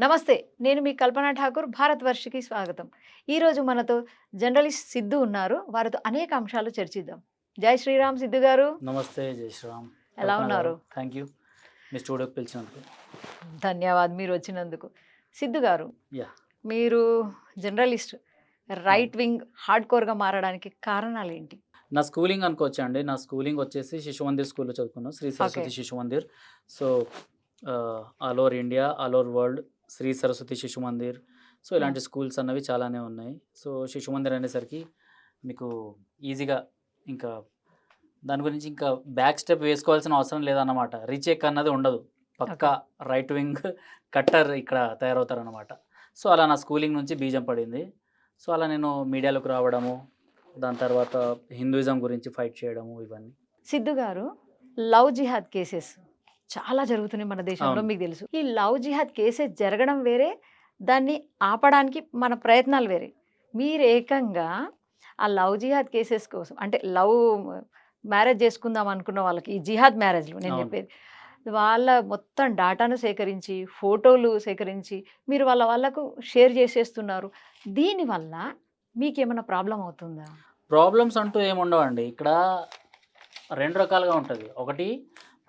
నమస్తే. నేను మీ కల్పన ఠాకూర్. భారతవర్షకి స్వాగతం. ఈరోజు మనతో జర్నలిస్ట్ సిద్ధు ఉన్నారు. వారితో అనేక అంశాలు చర్చిద్దాం. జై శ్రీరామ్ సిద్ధు గారు. నమస్తే, జై శ్రీరామ్. ఎలా ఉన్నారు? థ్యాంక్ యూ మీ స్టూడియోకి పిలిచినందుకు. ధన్యవాద్ మీరు వచ్చినందుకు. సిద్ధు గారు, యా మీరు జర్నలిస్ట్ రైట్ వింగ్ హార్డ్ కోర్గా మారడానికి కారణాలు ఏంటి? నా స్కూలింగ్ అనుకోవచ్చా అండి. నా స్కూలింగ్ వచ్చేసి శిశు మందిర్ స్కూల్లో చదువుకున్నాను, Shri Saraswati Shishu Mandir. So all over India, all over world Shri Saraswati Shishu Mandir, so ఇలాంటి స్కూల్స్ అన్నవి చాలానే ఉన్నాయి. సో శిశు మందిర్ అనేసరికి మీకు ఈజీగా ఇంకా దాని గురించి ఇంకా బ్యాక్ స్టెప్ వేసుకోవాల్సిన అవసరం లేదన్నమాట. రీచెక్ అన్నది ఉండదు, పక్కా రైట్ వింగ్ కట్టర్ ఇక్కడ తయారవుతారన్నమాట. సో అలా నా స్కూలింగ్ నుంచి బీజం పడింది. సో అలా నేను మీడియాలోకి రావడము, దాని తర్వాత హిందూయిజం గురించి ఫైట్ చేయడము, ఇవన్నీ. సిద్ధు గారు, లవ్ జిహాద్ కేసెస్ చాలా జరుగుతున్నాయి మన దేశంలో, అవును. మీకు తెలుసు. ఈ లవ్ జిహాద్ కేసెస్ జరగడం వేరే, దాన్ని ఆపడానికి మన ప్రయత్నాలు వేరే. మీరు ఏకంగా ఆ లవ్ జిహాద్ కేసెస్ కోసం, అంటే లవ్ మ్యారేజ్ చేసుకుందాం అనుకున్న వాళ్ళకి, ఈ జిహాద్ మ్యారేజ్లు నేను అవును. చెప్పేది, వాళ్ళ మొత్తం డాటాను సేకరించి, ఫోటోలు సేకరించి మీరు వాళ్ళకు షేర్ చేసేస్తున్నారు. దీనివల్ల మీకేమైనా ప్రాబ్లం అవుతుందా? ప్రాబ్లమ్స్ అంటూ ఏముండవండి. ఇక్కడ రెండు రకాలుగా ఉంటుంది. ఒకటి,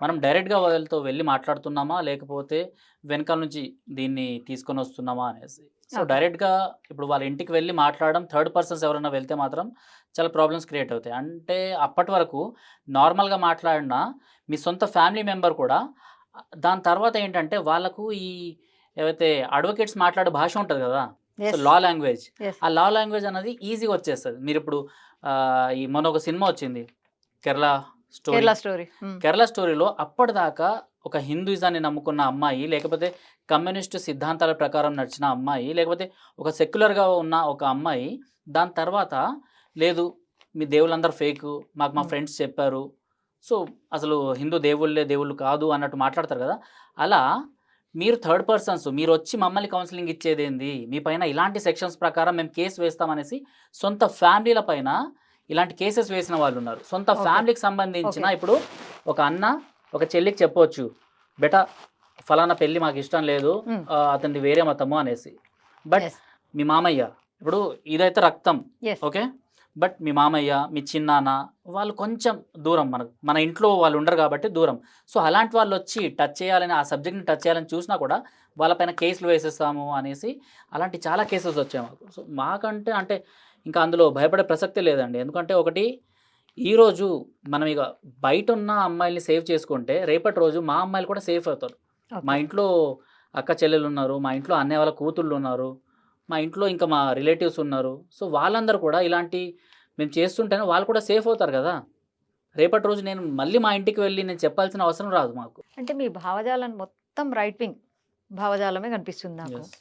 మనం డైరెక్ట్గా వాళ్ళతో వెళ్ళి మాట్లాడుతున్నామా, లేకపోతే వెనకాల నుంచి దీన్ని తీసుకొని వస్తున్నామా అనేసి. So Okay. డైరెక్ట్గా ఇప్పుడు వాళ్ళ ఇంటికి వెళ్ళి మాట్లాడడం, థర్డ్ పర్సన్స్ ఎవరైనా వెళ్తే మాత్రం చాలా ప్రాబ్లమ్స్ క్రియేట్ అవుతాయి. అంటే అప్పటి వరకు నార్మల్గా మాట్లాడిన మీ సొంత ఫ్యామిలీ మెంబర్ కూడా, దాని తర్వాత ఏంటంటే వాళ్ళకు ఈ ఏవైతే అడ్వకేట్స్ మాట్లాడే భాష ఉంటుంది కదా, సో Yes. లా లాంగ్వేజ్, Yes. ఆ లా లాంగ్వేజ్ అనేది ఈజీగా వచ్చేస్తుంది. మీరు ఇప్పుడు ఈ మొన్న ఒక సినిమా వచ్చింది, కేరళ స్టోరీ. కేరళ స్టోరీ. కేరళ స్టోరీలో అప్పటిదాకా ఒక హిందూయిజాన్ని నమ్ముకున్న అమ్మాయి, లేకపోతే కమ్యూనిస్టు సిద్ధాంతాల ప్రకారం నడిచిన అమ్మాయి, లేకపోతే ఒక సెక్యులర్గా ఉన్న ఒక అమ్మాయి, దాని తర్వాత లేదు మీ దేవుళ్ళందరూ ఫేకు, మాకు మా ఫ్రెండ్స్ చెప్పారు, సో అసలు హిందూ దేవుళ్ళే దేవుళ్ళు కాదు అన్నట్టు మాట్లాడతారు కదా. అలా మీరు థర్డ్ పర్సన్స్, మీరు వచ్చి మమ్మల్ని కౌన్సిలింగ్ ఇచ్చేదేంది, మీ పైన ఇలాంటి సెక్షన్స్ ప్రకారం మేము కేసు వేస్తామనేసి సొంత ఫ్యామిలీల పైన ఇలాంటి కేసెస్ వేసిన వాళ్ళు ఉన్నారు. సొంత ఫ్యామిలీకి సంబంధించిన, ఇప్పుడు ఒక అన్న ఒక చెల్లికి చెప్పవచ్చు, బెటా ఫలానా పెళ్ళి మాకు ఇష్టం లేదు, అతనిది వేరే మతము అనేసి. బట్ మీ మామయ్య, ఇప్పుడు ఇదైతే రక్తం, ఓకే, బట్ మీ మామయ్య, మీ చిన్నాన్న వాళ్ళు కొంచెం దూరం, మన ఇంట్లో వాళ్ళు ఉండరు కాబట్టి దూరం. సో అలాంటి వాళ్ళు వచ్చి టచ్ చేయాలని, ఆ సబ్జెక్ట్ని టచ్ చేయాలని చూసినా కూడా వాళ్ళపైన కేసులు వేసేస్తాము అనేసి అలాంటి చాలా కేసెస్ వచ్చాయి మాకు. సో మాకంటే అంటే ఇంకా అందులో భయపడే ప్రసక్తే లేదండి. ఎందుకంటే ఒకటి, ఈరోజు మనం ఇక బయట ఉన్న అమ్మాయిల్ని సేవ్ చేసుకుంటే రేపటి రోజు మా అమ్మాయిలు కూడా సేఫ్ అవుతారు. మా ఇంట్లో అక్క చెల్లెలు ఉన్నారు, మా ఇంట్లో అన్నయ్య వాళ్ళ కూతుళ్ళు ఉన్నారు, మా ఇంట్లో ఇంకా మా రిలేటివ్స్ ఉన్నారు. సో వాళ్ళందరూ కూడా ఇలాంటి మేము చేస్తుంటేనే వాళ్ళు కూడా సేఫ్ అవుతారు కదా. రేపటి రోజు నేను మళ్ళీ మా ఇంటికి వెళ్ళి నేను చెప్పాల్సిన అవసరం రాదు మాకు. అంటే మీ భావజాలం మొత్తం రైట్ వింగ్ భావజాలమే కనిపిస్తుంది నాకు. Yes.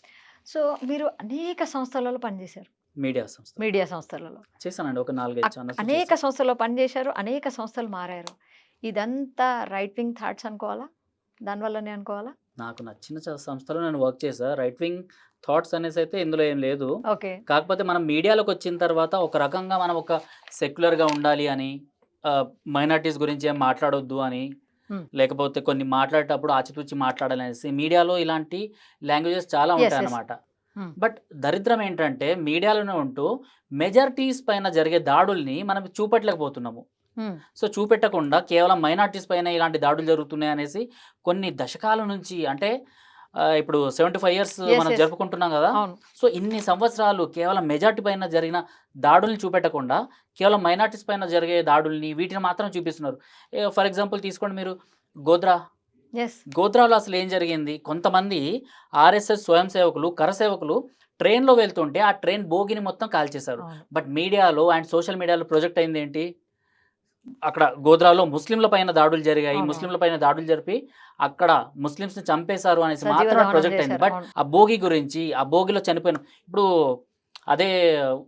సో మీరు అనేక సంస్థలలో పనిచేశారు, మీడియా సంస్థ మీడియా సంస్థలలో చేశానండి, ఒక 4-5 ఛానల్స్ అనేక సంస్థల్లో పనిచేశారు, అనేక సంస్థలు మారారు. ఇదంతా రైట్ వింగ్ థాట్స్ అనుకోవాలా, దానివల్లనే అనుకోవాలా? నాకు నచ్చిన సంస్థలో నేను వర్క్ చేశా. రైట్ వింగ్ థాట్స్ అనేసి అయితే ఇందులో ఏం లేదు. ఓకే. కాకపోతే మనం మీడియాలోకి వచ్చిన తర్వాత ఒక రకంగా మనం ఒక సెక్యులర్గా ఉండాలి అని, మైనారిటీస్ గురించి ఏం మాట్లాడొద్దు అని, లేకపోతే కొన్ని మాట్లాడేటప్పుడు ఆచితూచి మాట్లాడాలి అనేసి మీడియాలో ఇలాంటి లాంగ్వేజెస్ చాలా ఉంటాయి అన్నమాట. బట్ దరిద్రం ఏంటంటే మీడియాలోనే ఉంటూ మెజారిటీస్ పైన జరిగే దాడుల్ని మనం చూపెట్టలేకపోతున్నాము. సో చూపెట్టకుండా కేవలం మైనారిటీస్ పైన ఇలాంటి దాడులు జరుగుతున్నాయి అనేసి కొన్ని దశకాల నుంచి, అంటే ఇప్పుడు 75 years మనం జరుపుకుంటున్నాం కదా. సో ఇన్ని సంవత్సరాలు కేవలం మెజారిటీ పైన జరిగిన దాడుల్ని చూపెట్టకుండా కేవలం మైనారిటీస్ పైన జరిగే దాడుల్ని, వీటిని మాత్రం చూపిస్తున్నారు. ఫర్ ఎగ్జాంపుల్ తీసుకోండి మీరు గోద్రాలో అసలు ఏం జరిగింది, కొంతమంది ఆర్ఎస్ఎస్ స్వయం సేవకులు, కరసేవకులు ట్రైన్లో వెళ్తుంటే ఆ ట్రైన్ బోగిని మొత్తం కాల్చేశారు. బట్ మీడియాలో అండ్ సోషల్ మీడియాలో ప్రొజెక్ట్ అయింది ఏంటి, అక్కడ గోద్రాలో ముస్లింల పైన దాడులు జరిగాయి, ముస్లింల పైన దాడులు జరిపి అక్కడ ముస్లింస్ని చంపేశారు అనేసి మాత్రం ప్రొజెక్ట్ అయింది. బట్ ఆ బోగి గురించి, ఆ బోగిలో చనిపోయిన, ఇప్పుడు అదే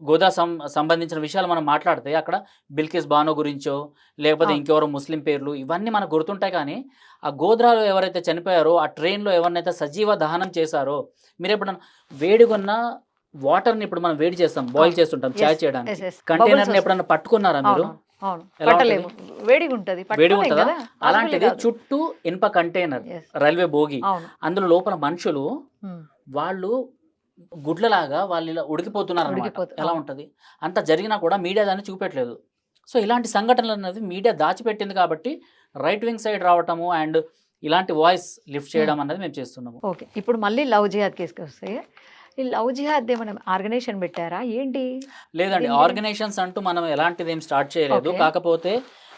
గోదా సంబంధించిన విషయాలు మనం మాట్లాడితే అక్కడ బిల్కిస్ బానో గురించో, లేకపోతే ఇంకెవరో ముస్లిం పేర్లు, ఇవన్నీ మనకు గుర్తుంటాయి. కానీ ఆ గోద్రాలో ఎవరైతే చనిపోయారో, ఆ ట్రైన్లో ఎవరినైతే సజీవ దహనం చేశారో, మీరు ఎప్పుడన్నా వేడిగొన్న వాటర్ని ఇప్పుడు మనం వేడి చేస్తాం, బాయిల్ చేస్తుంటాం చాయ్ చేయడానికి, కంటైనర్ని ఎప్పుడన్నా పట్టుకున్నారా మీరు? అవును. ఎలా పట్టలేము. వేడిగా ఉంటది. వేడి పట్టుకోలేం ఉంటుందా? కదా! పాసిబుల్ అలాంటిది కాదు. చుట్టూ ఇనుప కంటైనర్, యెస్. రైల్వే బోగి, అవును. అందులో లోపల మనుషులు హ్మ్. వాళ్ళు గుడ్లలాగా వాళ్ళు ఇలా ఉడికిపోతున్నారనమాట. ఎలా అవును. ఉంటది? అంత జరిగినా కూడా మీడియా దాన్ని చూపెట్టలేదు. సో, ఇలాంటి సంఘటనలనేది మీడియా దాచిపెట్టింది కాబట్టి రైట్ వింగ్ సైడ్ రావటము అండ్ ఇలాంటి వాయిస్ లిఫ్ట్ హ్మ్. చేయడం అనేది మేము చేస్తున్నాము. ఓకే. ఇప్పుడు మళ్ళీ లవ్ జిహాద్ కేస్‌కొస్తే, ఈ లవ్ జిహాద్ ఏమైనా ఆర్గనైజేషన్ పెట్టారా? ఏంటి? లేదండి. దీని గురించి ఆర్గనైజేషన్స్ అంటూ మనం ఎలాంటిదేం స్టార్ట్ చేయలేదు. ఓకే. కాకపోతే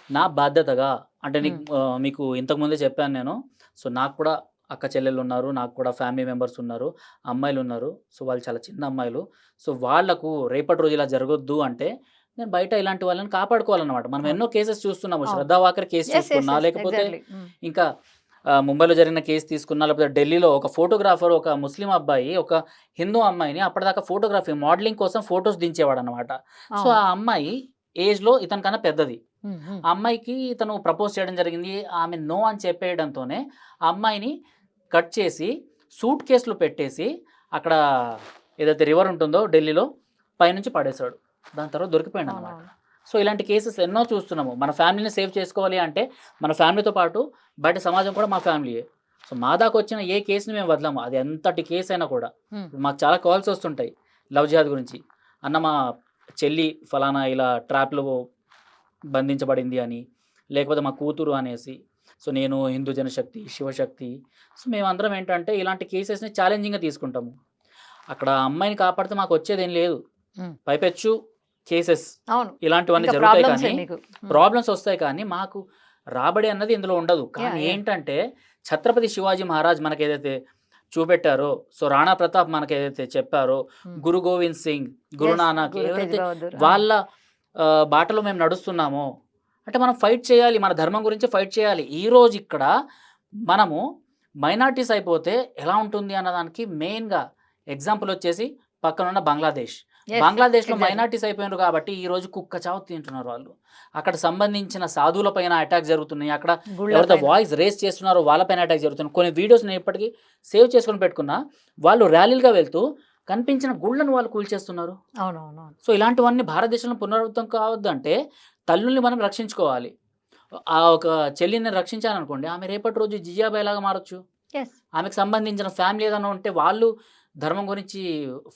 నా బాధ్యతగా అంటే హ్మ్. మీకు ఇంతకు ముందే చెప్పాను నేను. సో, నాకు కూడా అక్క చెల్లెళ్ళున్నారు. నాకు కూడా ఫ్యామిలీ మెంబర్స్ ఉన్నారు. అమ్మాయిలున్నారు. సో, వాళ్ళు చాలా చిన్న అమ్మాయిలు. సో, వాళ్ళకు రేపటి రోజు ఇలా జరగొద్దు అంటే నేను బయట ఇలాంటి వాళ్ళని కాపాడుకోవాలన్నమాట. మనం అవును. ఎన్నో కేసెస్ చూస్తున్నాము. అవును. శ్రద్ధా వాకర్ కేస్ యెస్. యెస్. చూసుకున్నా, యెస్. లేకపోతే ఎగ్జాక్ట్‌లీ. హ్మ్. ఇంకా ముంబైలో జరిగిన కేస్ తీసుకున్నా, లేకపోతే ఢిల్లీలో ఒక ఫోటోగ్రాఫర్ ఒక ముస్లిం అబ్బాయి ఒక హిందూ అమ్మాయిని అప్పటిదాకా ఫోటోగ్రఫీ మోడలింగ్ కోసం ఫోటోస్ దించేవాడనమాట. సో, అవును. ఆ అమ్మాయి ఏజ్‌లో ఇతనికన్నా పెద్దది. హ్మ్. హ్మ్. ఆ అమ్మాయికి ఇతను ప్రపోజ్ చేయడం జరిగింది. ఆమె నో అని చెప్పేయడంతోనే ఆ అమ్మాయిని కట్ చేసి సూట్ కేస్‌లో పెట్టేసి అక్కడ ఏదైతే రివర్ ఉంటుందో ఢిల్లీలో పైనుంచి పడేశాడు. దాని తర్వాత దొరికిపోయాడనమాట. అవునవును. సో, ఇలాంటి కేసెస్ ఎన్నో చూస్తున్నాము. మన ఫ్యామిలీని సేవ్ చేసుకోవాలి అంటే మన ఫ్యామిలీతో పాటు బయట సమాజం కూడా మా ఫ్యామిలీయే. సో, మా దాకొచ్చిన ఏ కేస్‌ని మేము వదలము. అది ఎంతటి కేసయినా కూడా. హ్మ్. మాకు చాలా కాల్స్ వస్తుంటాయి లవ్ జిహాద్ గురించి. అన్న మా చెల్లి ఫలానా ఇలా ట్రాప్‌లో బంధించబడింది అని, లేకపోతే మా కూతురు అనేసి. సో, నేను హిందూ జనశక్తి, శివశక్తి. సో, మేమందరం ఏంటంటే ఇలాంటి కేసెస్‌ని ఛాలెంజింగ్‌గా తీసుకుంటాము. అక్కడ ఆ అమ్మాయిని కాపాడితే మాకొచ్చేదేం లేదు. హ్మ్. పైపెచ్చు కేసెస్ అవును. ఇలాంటివన్నీ ఇంకా జరుగుతాయి ప్రాబ్లమ్సే కానీ, మీకు. హ్మ్. ప్రాబ్లమ్స్ ఒస్తాయి కానీ, మాకు రాబడి అన్నది ఇందులో ఉండదు. కానీ యాహ్! యాహ్! ఏంటంటే, ఛత్రపతి శివాజీ మహారాజ్ మనకేదైతే చూపెట్టారో, సో, రాణా ప్రతాప్ మనకేదైతే చెప్పారో, హ్మ్. గురు గోవింద్ సింగ్, యెస్. గురునానక్ గురు తేజ్ ఎవరైతే బహదూర్. ఆ! వాళ్ళ బాటలో మేము నడుస్తున్నామో, అంటే మనం ఫైట్ చేయాలి. మన ధర్మం గురించి ఫైట్ చేయాలి. ఈరోజు ఇక్కడ మనము మైనారిటీస్ అయిపోతే ఎలా ఉంటుంది అన్నదానికి మెయిన్‌గా ఎగ్జాంపుల్ వచ్చేసి పక్కనున్న బంగ్లాదేశ్. యెస్. బంగ్లాదేశ్‌లో ఎగ్జాక్ట్‌లీ. మైనారిటీస్ అయిపోయినారు కాబట్టి ఈరోజు కుక్క చావు తింటున్నారు వాళ్ళు. అక్కడ సంబంధించిన సాధువుల పైన అటాక్స్ జరుగుతున్నాయి. అక్కడ గుళ్ళ ఎవరైతే పైన. వాయిస్ రేజ్ చేస్తున్నారో వాళ్ళ పైన అటాక్ జరుగుతున్నాయి. కొన్ని వీడియోస్ నేను ఇప్పటికి సేవ్ చేసుకొని పెట్టుకున్నా. వాళ్ళు ర్యాలీలుగా వెళ్తూ కనిపించిన గుళ్ళను వాళ్ళు కూల్చేస్తున్నారు. అవునవునవును. సో, ఇలాంటివన్నీ భారతదేశంలో పునరావృతం కావద్దంటే తల్లుల్ని మనం రక్షించుకోవాలి. ఆ ఒక చెల్లిని రక్షించాలనుకోండి ఆమె రేపటి రోజు జిజియాబాయిలాగా మారొచ్చు. యెస్. ఆమెకు సంబంధించిన ఫ్యామిలీ ఏదైనా ఉంటే వాళ్ళు ధర్మం గురించి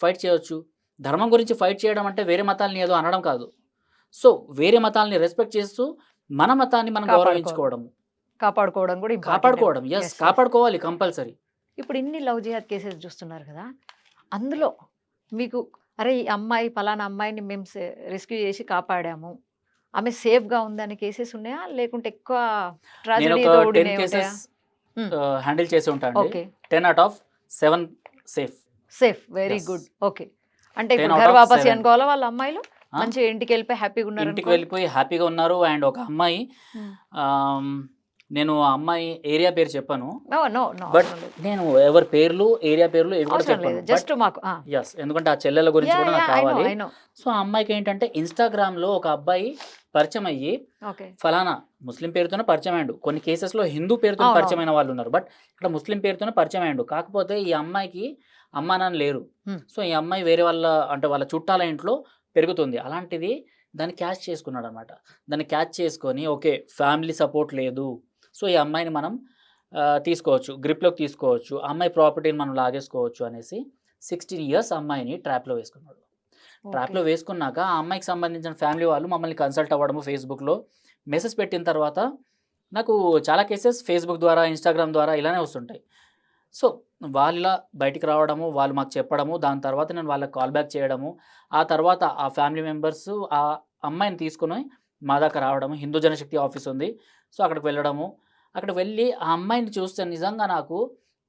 ఫైట్ చేయొచ్చు. ధర్మం గురించి ఫైట్ చేయడం అంటే వేరే మతాల్ని ఏదో అనడం కాదు. సో, వేరే మతాల్ని రెస్పెక్ట్ చేస్తూ మన మతాన్ని మనం కాపాడుకోవాలి. గౌరవించుకోవడం. కాపాడుకోవడం కూడా ఇంపార్టెంటే. కాపాడుకోవడం. యెస్. యెస్. యెస్. కాపాడుకోవాలి కంపల్సరీ. ఇప్పుడు ఇన్ని లవ్ జిహాద్ కేసెస్ చూస్తున్నారు కదా! అందులో మీకు అరే! ఈ అమ్మాయి పలానా అమ్మాయిని మేము రెస్క్యూ చేసి కాపాడాము. ఆమె సేఫ్‌గా ఉందనే కేసెస్ ఉన్నాయా? లేకుంటే ఎక్కువ నేనొక ట్రాజడీతో 10 కూడినయి ఉంటాయా? కేసెస్ హ్మ్. హ్యాండిల్ చేసి ఉంటా అండి. Okay. 10 out of 7 safe. Safe. Very yes. Good. Okay. అంటే 10 ఇప్పుడు ఔట్ ఘర్ ఆఫ్ వాపసీ 7. అనుకోవాలా వాళ్ళ అమ్మాయిలు? ఆ! మంచిగా ఇంటికెళ్ళిపోయి హ్యాపీగా ఇంటికి ఉన్నారనుకోవాలా? వెళ్ళిపోయి హ్యాపీగా ఉన్నారు. అండ్ ఒక అమ్మాయి హ్మ్. ఆహ్, నేను ఆ అమ్మాయి ఏరియా పేరు చెప్పను. నో. నో. నో. బట్ అవసరం లేదు. నేను ఎవరి పేర్లు, ఏరియా పేర్లు ఇవి కూడా అవసరం లేదు. చెప్పను. బట్ జస్ట్ మాకు ఆ! యెస్. ఎందుకంటే ఆ చెల్లెల గురించి యాహ్! కూడా నాకు యాహ్! I know. కావాలి. I know. సో, ఆ అమ్మాయికేంటంటే ఇన్‌స్టాగ్రామ్‌లో ఒక అబ్బాయి పరిచయం అయ్యి, ఓకే. ఫలానా ముస్లిం పేరుతోనే పరిచయం అయ్యిండు. కొన్ని కేసెస్‌లో హిందూ పేరుతోని అవునవును. పరిచయమైన వాళ్ళున్నారు. బట్ ఇక్కడ ముస్లిం పేరుతోనే పరిచయం అయ్యిండు. కాకపోతే ఈ అమ్మాయికి అమ్మా, నాన్న లేరు. హ్మ్. సో, ఈ అమ్మాయి వేరే వాళ్ళ అంటే వాళ్ళ చుట్టాల ఇంట్లో పెరుగుతుంది. అలాంటిది దాన్ని క్యాచ్ చేసుకున్నాడనమాట. దాన్ని క్యాచ్ చేసుకొని ఓకే. ఫ్యామిలీ సపోర్ట్ లేదు. సో, ఈ అమ్మాయిని మనం తీసుకోవచ్చు. గ్రిప్‌లోకి తీసుకోవచ్చు. ఆ అమ్మాయి ప్రాపర్టీని మనం లాగేసుకోవచ్చు అనేసి 16 ఇయర్స్ అమ్మాయిని ట్రాప్‌లో వేసుకున్నాడు. ఓకే. ట్రాప్‌లో వేసుకున్నాక ఆ అమ్మాయికి సంబంధించిన ఫ్యామిలీ వాళ్ళు మమ్మల్ని కన్సల్ట్ అవ్వడము ఫేస్‌బుక్‌లో. మెసేజ్ పెట్టిన తర్వాత నాకు చాలా కేసెస్ ఫేస్‌బుక్ ద్వారా, ఇన్‌స్టాగ్రామ్ ద్వారా ఇలానే వస్తుంటాయి. సో, వాళ్ళిలా బయటికి రావడము, వాళ్ళు మాకు చెప్పడము, దాని తర్వాత నేను వాళ్ళకి కాల్ బ్యాక్ చేయడము. ఆ తర్వాత ఆ ఫ్యామిలీ మెంబర్స్ ఆ అమ్మాయిని తీసుకొని మా దాకా రావడము. హిందూ జనశక్తి ఆఫీస్ ఉంది. సో, అక్కడికి వెళ్ళడము. అక్కడికి వెళ్ళి ఆ అమ్మాయిని చూస్తే నిజంగా నాకు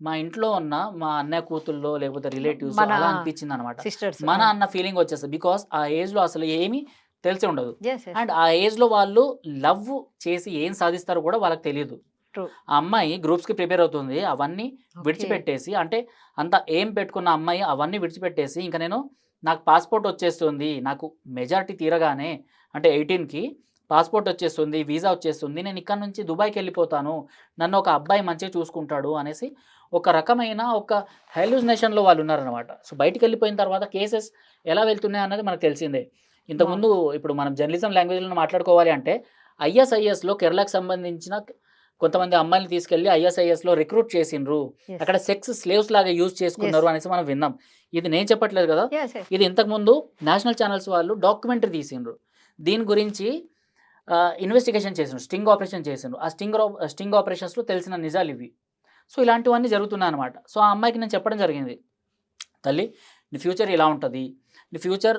మా ఇంట్లో ఉన్న మా అన్నయ్య కూతుల్లో లేకపోతే రిలేటివ్స్ మన అలా అనిపించిందనమాట. సిస్టర్స్. మన అవును. అన్న ఫీలింగ్ వచ్చేస్తది. బికాజ్ ఆ ఏజ్‌లో అసలు ఏమీ తెలిసి ఉండదు. యెస్. యెస్. అండ్ ఆ ఏజ్‌లో వాళ్ళు లవ్ చేసి ఏం సాధిస్తారో కూడా వాళ్ళకి తెలీదు. ట్రూ. ఆ అమ్మాయి గ్రూప్స్‌కి ప్రిపేర్ అవుతుంది. అవన్నీ ఓకే. విడిచిపెట్టేసి అంటే అంత ఎయిమ్ పెట్టుకున్న అమ్మాయి అవన్నీ విడిచిపెట్టేసి ఇంక నేను నాకు పాస్‌పోర్ట్ వచ్చేస్తుంది. నాకు మెజారిటీ తీరగానే అంటే 18కి పాస్‌పోర్ట్ వచ్చేస్తుంది. వీసా వచ్చేస్తుంది. నేను ఇక్కడి నుంచి దుబాయ్‌కెళ్ళిపోతాను. నన్ను ఒక అబ్బాయి మంచిగా చూసుకుంటాడు అనేసి ఒక రకమైన ఒక హెల్యూసినేషన్‌లో వాళ్ళున్నారనమాట. సో, బయటికెళ్ళిపోయిన తర్వాత కేసెస్ ఎలా వెళ్తున్నాయన్నది మనకు తెలిసిందే. ఇంతకుముందు ఇప్పుడు మనం జర్నలిజం లాంగ్వేజ్లో మాట్లాడుకోవాలి అంటే ఐఎస్ఐఎస్లో కేరళకు సంబంధించిన కొంతమంది అమ్మాయిని తీసుకెళ్లి ఐఎస్ఐఎస్లో రిక్రూట్ చేసిండ్రు, Yes. అక్కడ సెక్స్ స్లేవ్స్ లాగా యూజ్ చేసుకున్నారు Yes. అనేసి మనం విన్నాం. ఇది నేను చెప్పట్లేదు కదా, Yes, yes. ఇది ఇంతకుముందు నేషనల్ ఛానల్స్ వాళ్ళు డాక్యుమెంటరీ తీసిండ్రు, దీని గురించి ఇన్వెస్టిగేషన్ చేసిండ్రు, స్టింగ్ ఆపరేషన్ చేసిండ్రు. ఆ స్టింగ్ ఆపరేషన్స్లో తెలిసిన నిజాలు ఇవి. సో ఇలాంటివన్నీ జరుగుతున్నాయి అనమాట. సో ఆ అమ్మాయికి నేను చెప్పడం జరిగింది, తల్లి నీ ఫ్యూచర్ ఇలా ఉంటుంది, నీ ఫ్యూచర్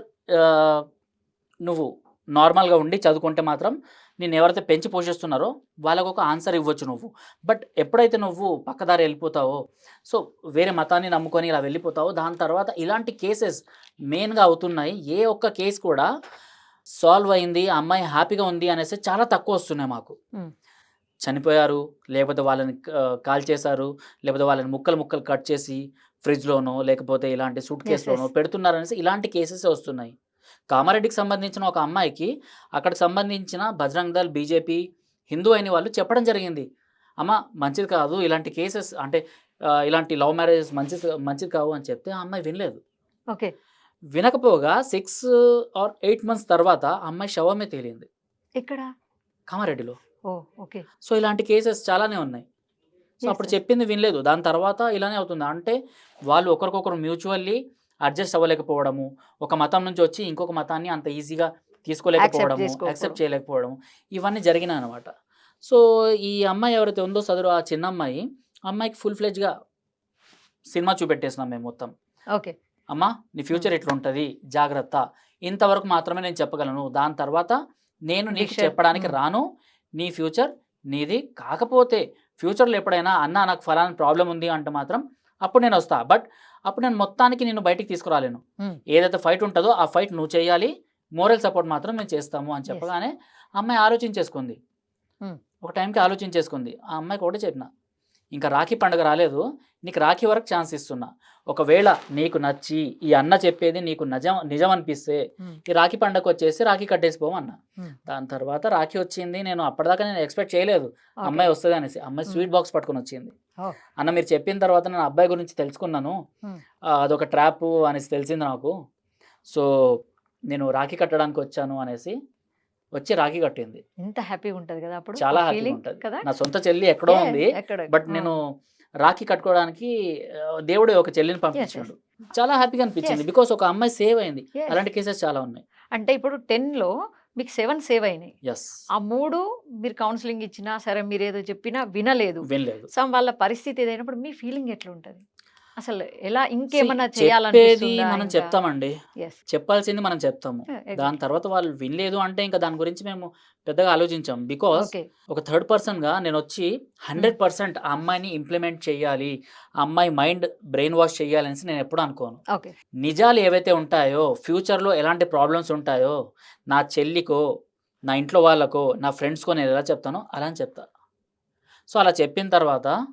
నువ్వు నార్మల్గా ఉండి చదువుకుంటే మాత్రం నేను ఎవరైతే పెంచి పోషిస్తున్నారో వాళ్ళకు ఒక ఆన్సర్ ఇవ్వచ్చు నువ్వు. బట్ ఎప్పుడైతే నువ్వు పక్కదారి వెళ్ళిపోతావో, సో వేరే మతాన్ని నమ్ముకొని ఇలా వెళ్ళిపోతావో, దాని తర్వాత ఇలాంటి కేసెస్ మెయిన్గా అవుతున్నాయి. ఏ ఒక్క కేసు కూడా సాల్వ్ అయింది, ఆ అమ్మాయి హ్యాపీగా ఉంది అనేసి చాలా తక్కువ వస్తున్నాయి మాకు. Hmm. చనిపోయారు, లేకపోతే వాళ్ళని కాల్ చేశారు, లేకపోతే వాళ్ళని ముక్కలు ముక్కలు కట్ చేసి ఫ్రిడ్జ్లోనో లేకపోతే ఇలాంటి సూట్ కేసులోనో పెడుతున్నారు అనేసి ఇలాంటి కేసెస్ వస్తున్నాయి. కామారెడ్డికి సంబంధించిన ఒక అమ్మాయికి అక్కడికి సంబంధించిన బజరంగ్ దళ్, బీజేపీ, హిందూ అయిన వాళ్ళు చెప్పడం జరిగింది, అమ్మ మంచిది కాదు ఇలాంటి కేసెస్, అంటే ఇలాంటి లవ్ మ్యారేజెస్ మంచిది కావు అని చెప్తే ఆ అమ్మాయి వినలేదు. ఓకే. వినకపోగా 6 or 8 months తర్వాత ఆ అమ్మాయి శవమే తేలింది ఇక్కడ కామారెడ్డిలో. ఓ ఓకే. సో ఇలాంటి కేసెస్ చాలానే ఉన్నాయి. సో Yes, అప్పుడు sir. చెప్పింది వినలేదు, దాని తర్వాత ఇలానే అవుతుంది. అంటే వాళ్ళు ఒకరికొకరు మ్యూచువల్లీ అడ్జస్ట్ అవ్వలేకపోవడము, ఒక మతం నుంచి వచ్చి ఇంకొక మతాన్ని అంత ఈజీగా తీసుకోలేకపోవడము, చేసుకోకపోవడం. యాక్సెప్ట్ చేయలేకపోవడము, ఇవన్నీ జరిగినాయి అనమాట. సో ఈ అమ్మాయి ఎవరైతే ఉందో సదరు ఆ చిన్న అమ్మాయి, అమ్మాయికి ఫుల్ ఫ్లెడ్జ్గా సినిమా చూపెట్టేసినాం మేము మొత్తం. ఓకే. అమ్మా నీ ఫ్యూచర్ ఎట్లుంటుంది జాగ్రత్త, ఇంతవరకు మాత్రమే నేను చెప్పగలను, దాని తర్వాత నేను నీకు Diction. చెప్పడానికి రాను, నీ ఫ్యూచర్ నీది. కాకపోతే ఫ్యూచర్లో ఎప్పుడైనా అన్న నాకు ఫలానా ప్రాబ్లం ఉంది అంటే మాత్రం అప్పుడు నేను వస్తా, బట్ అప్పుడు నేను మొత్తానికి నేను బయటికి తీసుకురాలేను. Hmm. ఏదైతే ఫైట్ ఉంటుందో ఆ ఫైట్ నువ్వు చేయాలి, మోరల్ సపోర్ట్ మాత్రం మేము చేస్తాము అని చెప్పగానే అమ్మాయి ఆలోచించేసుకుంది. Hmm. ఒక టైంకి ఆలోచించేసుకుంది. ఆ అమ్మాయికి ఒకటే చెప్పిన, ఇంకా రాఖీ పండుగ రాలేదు, నీకు రాఖీ వరకు ఛాన్స్ ఇస్తున్నా, ఒకవేళ నీకు నచ్చి ఈ అన్న చెప్పేది నీకు నిజం అనిపిస్తే Hmm. ఈ రాఖీ పండుగకు వచ్చేసి రాఖీ కట్టేసిపోమన్న. Hmm. దాని తర్వాత రాఖీ వచ్చింది, నేను అప్పటిదాకా నేను ఎక్స్పెక్ట్ చేయలేదు Okay. అమ్మాయి వస్తుంది అనేసి. అమ్మాయి స్వీట్ బాక్స్ పట్టుకొని వచ్చింది. Oh. అన్న మీరు చెప్పిన తర్వాత నేను అబ్బాయి గురించి తెలుసుకున్నాను, Hmm. అదొక ట్రాప్ అనేసి తెలిసింది నాకు, సో నేను రాఖీ కట్టడానికి వచ్చాను అనేసి వచ్చి రాఖీ కట్టింది. ఎంత హ్యాపీగా ఉంటది కదా అప్పుడు, చాలా ఆ హ్యాపీగా feeling ఉంటుంది. కదా. నా సొంత చెల్లి ఎక్కడో Yeah, ఉంది, ఎక్కడ బట్ నేను రాఖీ కట్టుకోవడానికి దేవుడే ఒక చెల్లిని పంపించాడు. చాలా హ్యాపీగా అనిపించింది, Yes. బికాస్ ఒక అమ్మాయి సేవ్ అయింది. Yes. అలాంటి కేసెస్ చాలా ఉన్నాయి. అంటే ఇప్పుడు 10లో మీకు 7 సేవ్ అయినాయి. ఎస్, ఆ 3 మీరు కౌన్సిలింగ్ ఇచ్చినా సరే, మీరు ఏదో చెప్పినా వినలేదు. వినలేదు. సమ్ వాళ్ళ పరిస్థితి ఏదైనప్పుడు మీ ఫీలింగ్ ఎట్లుంటది అసలు? ఎలా ఇంకేమన్నా చెప్పేది చేయాలనిపిస్తుందా మనం ఇంకా? చెప్తామండి, Yes. చెప్పాల్సింది మనం చెప్తాము. Exactly. దాని తర్వాత వాళ్ళు వినలేదు అంటే ఇంకా దాని గురించి మేము పెద్దగా ఆలోచించాం. Because okay. ఒక థర్డ్ పర్సన్గా నేను వచ్చి 100% ఆ అమ్మాయిని ఇంప్లిమెంట్ చేయాలి, ఆ అమ్మాయి మైండ్ బ్రెయిన్ వాష్ చేయాలి అనేసి నేను ఎప్పుడు అనుకోను. ఓకే. నిజాలు ఏవైతే ఉంటాయో, ఫ్యూచర్లో ఎలాంటి ప్రాబ్లమ్స్ ఉంటాయో, నా చెల్లికో, నా ఇంట్లో వాళ్ళకో, నా ఫ్రెండ్స్కో నేను ఎలా చెప్తానో అలా అని చెప్తా. సో అలా చెప్పిన తర్వాత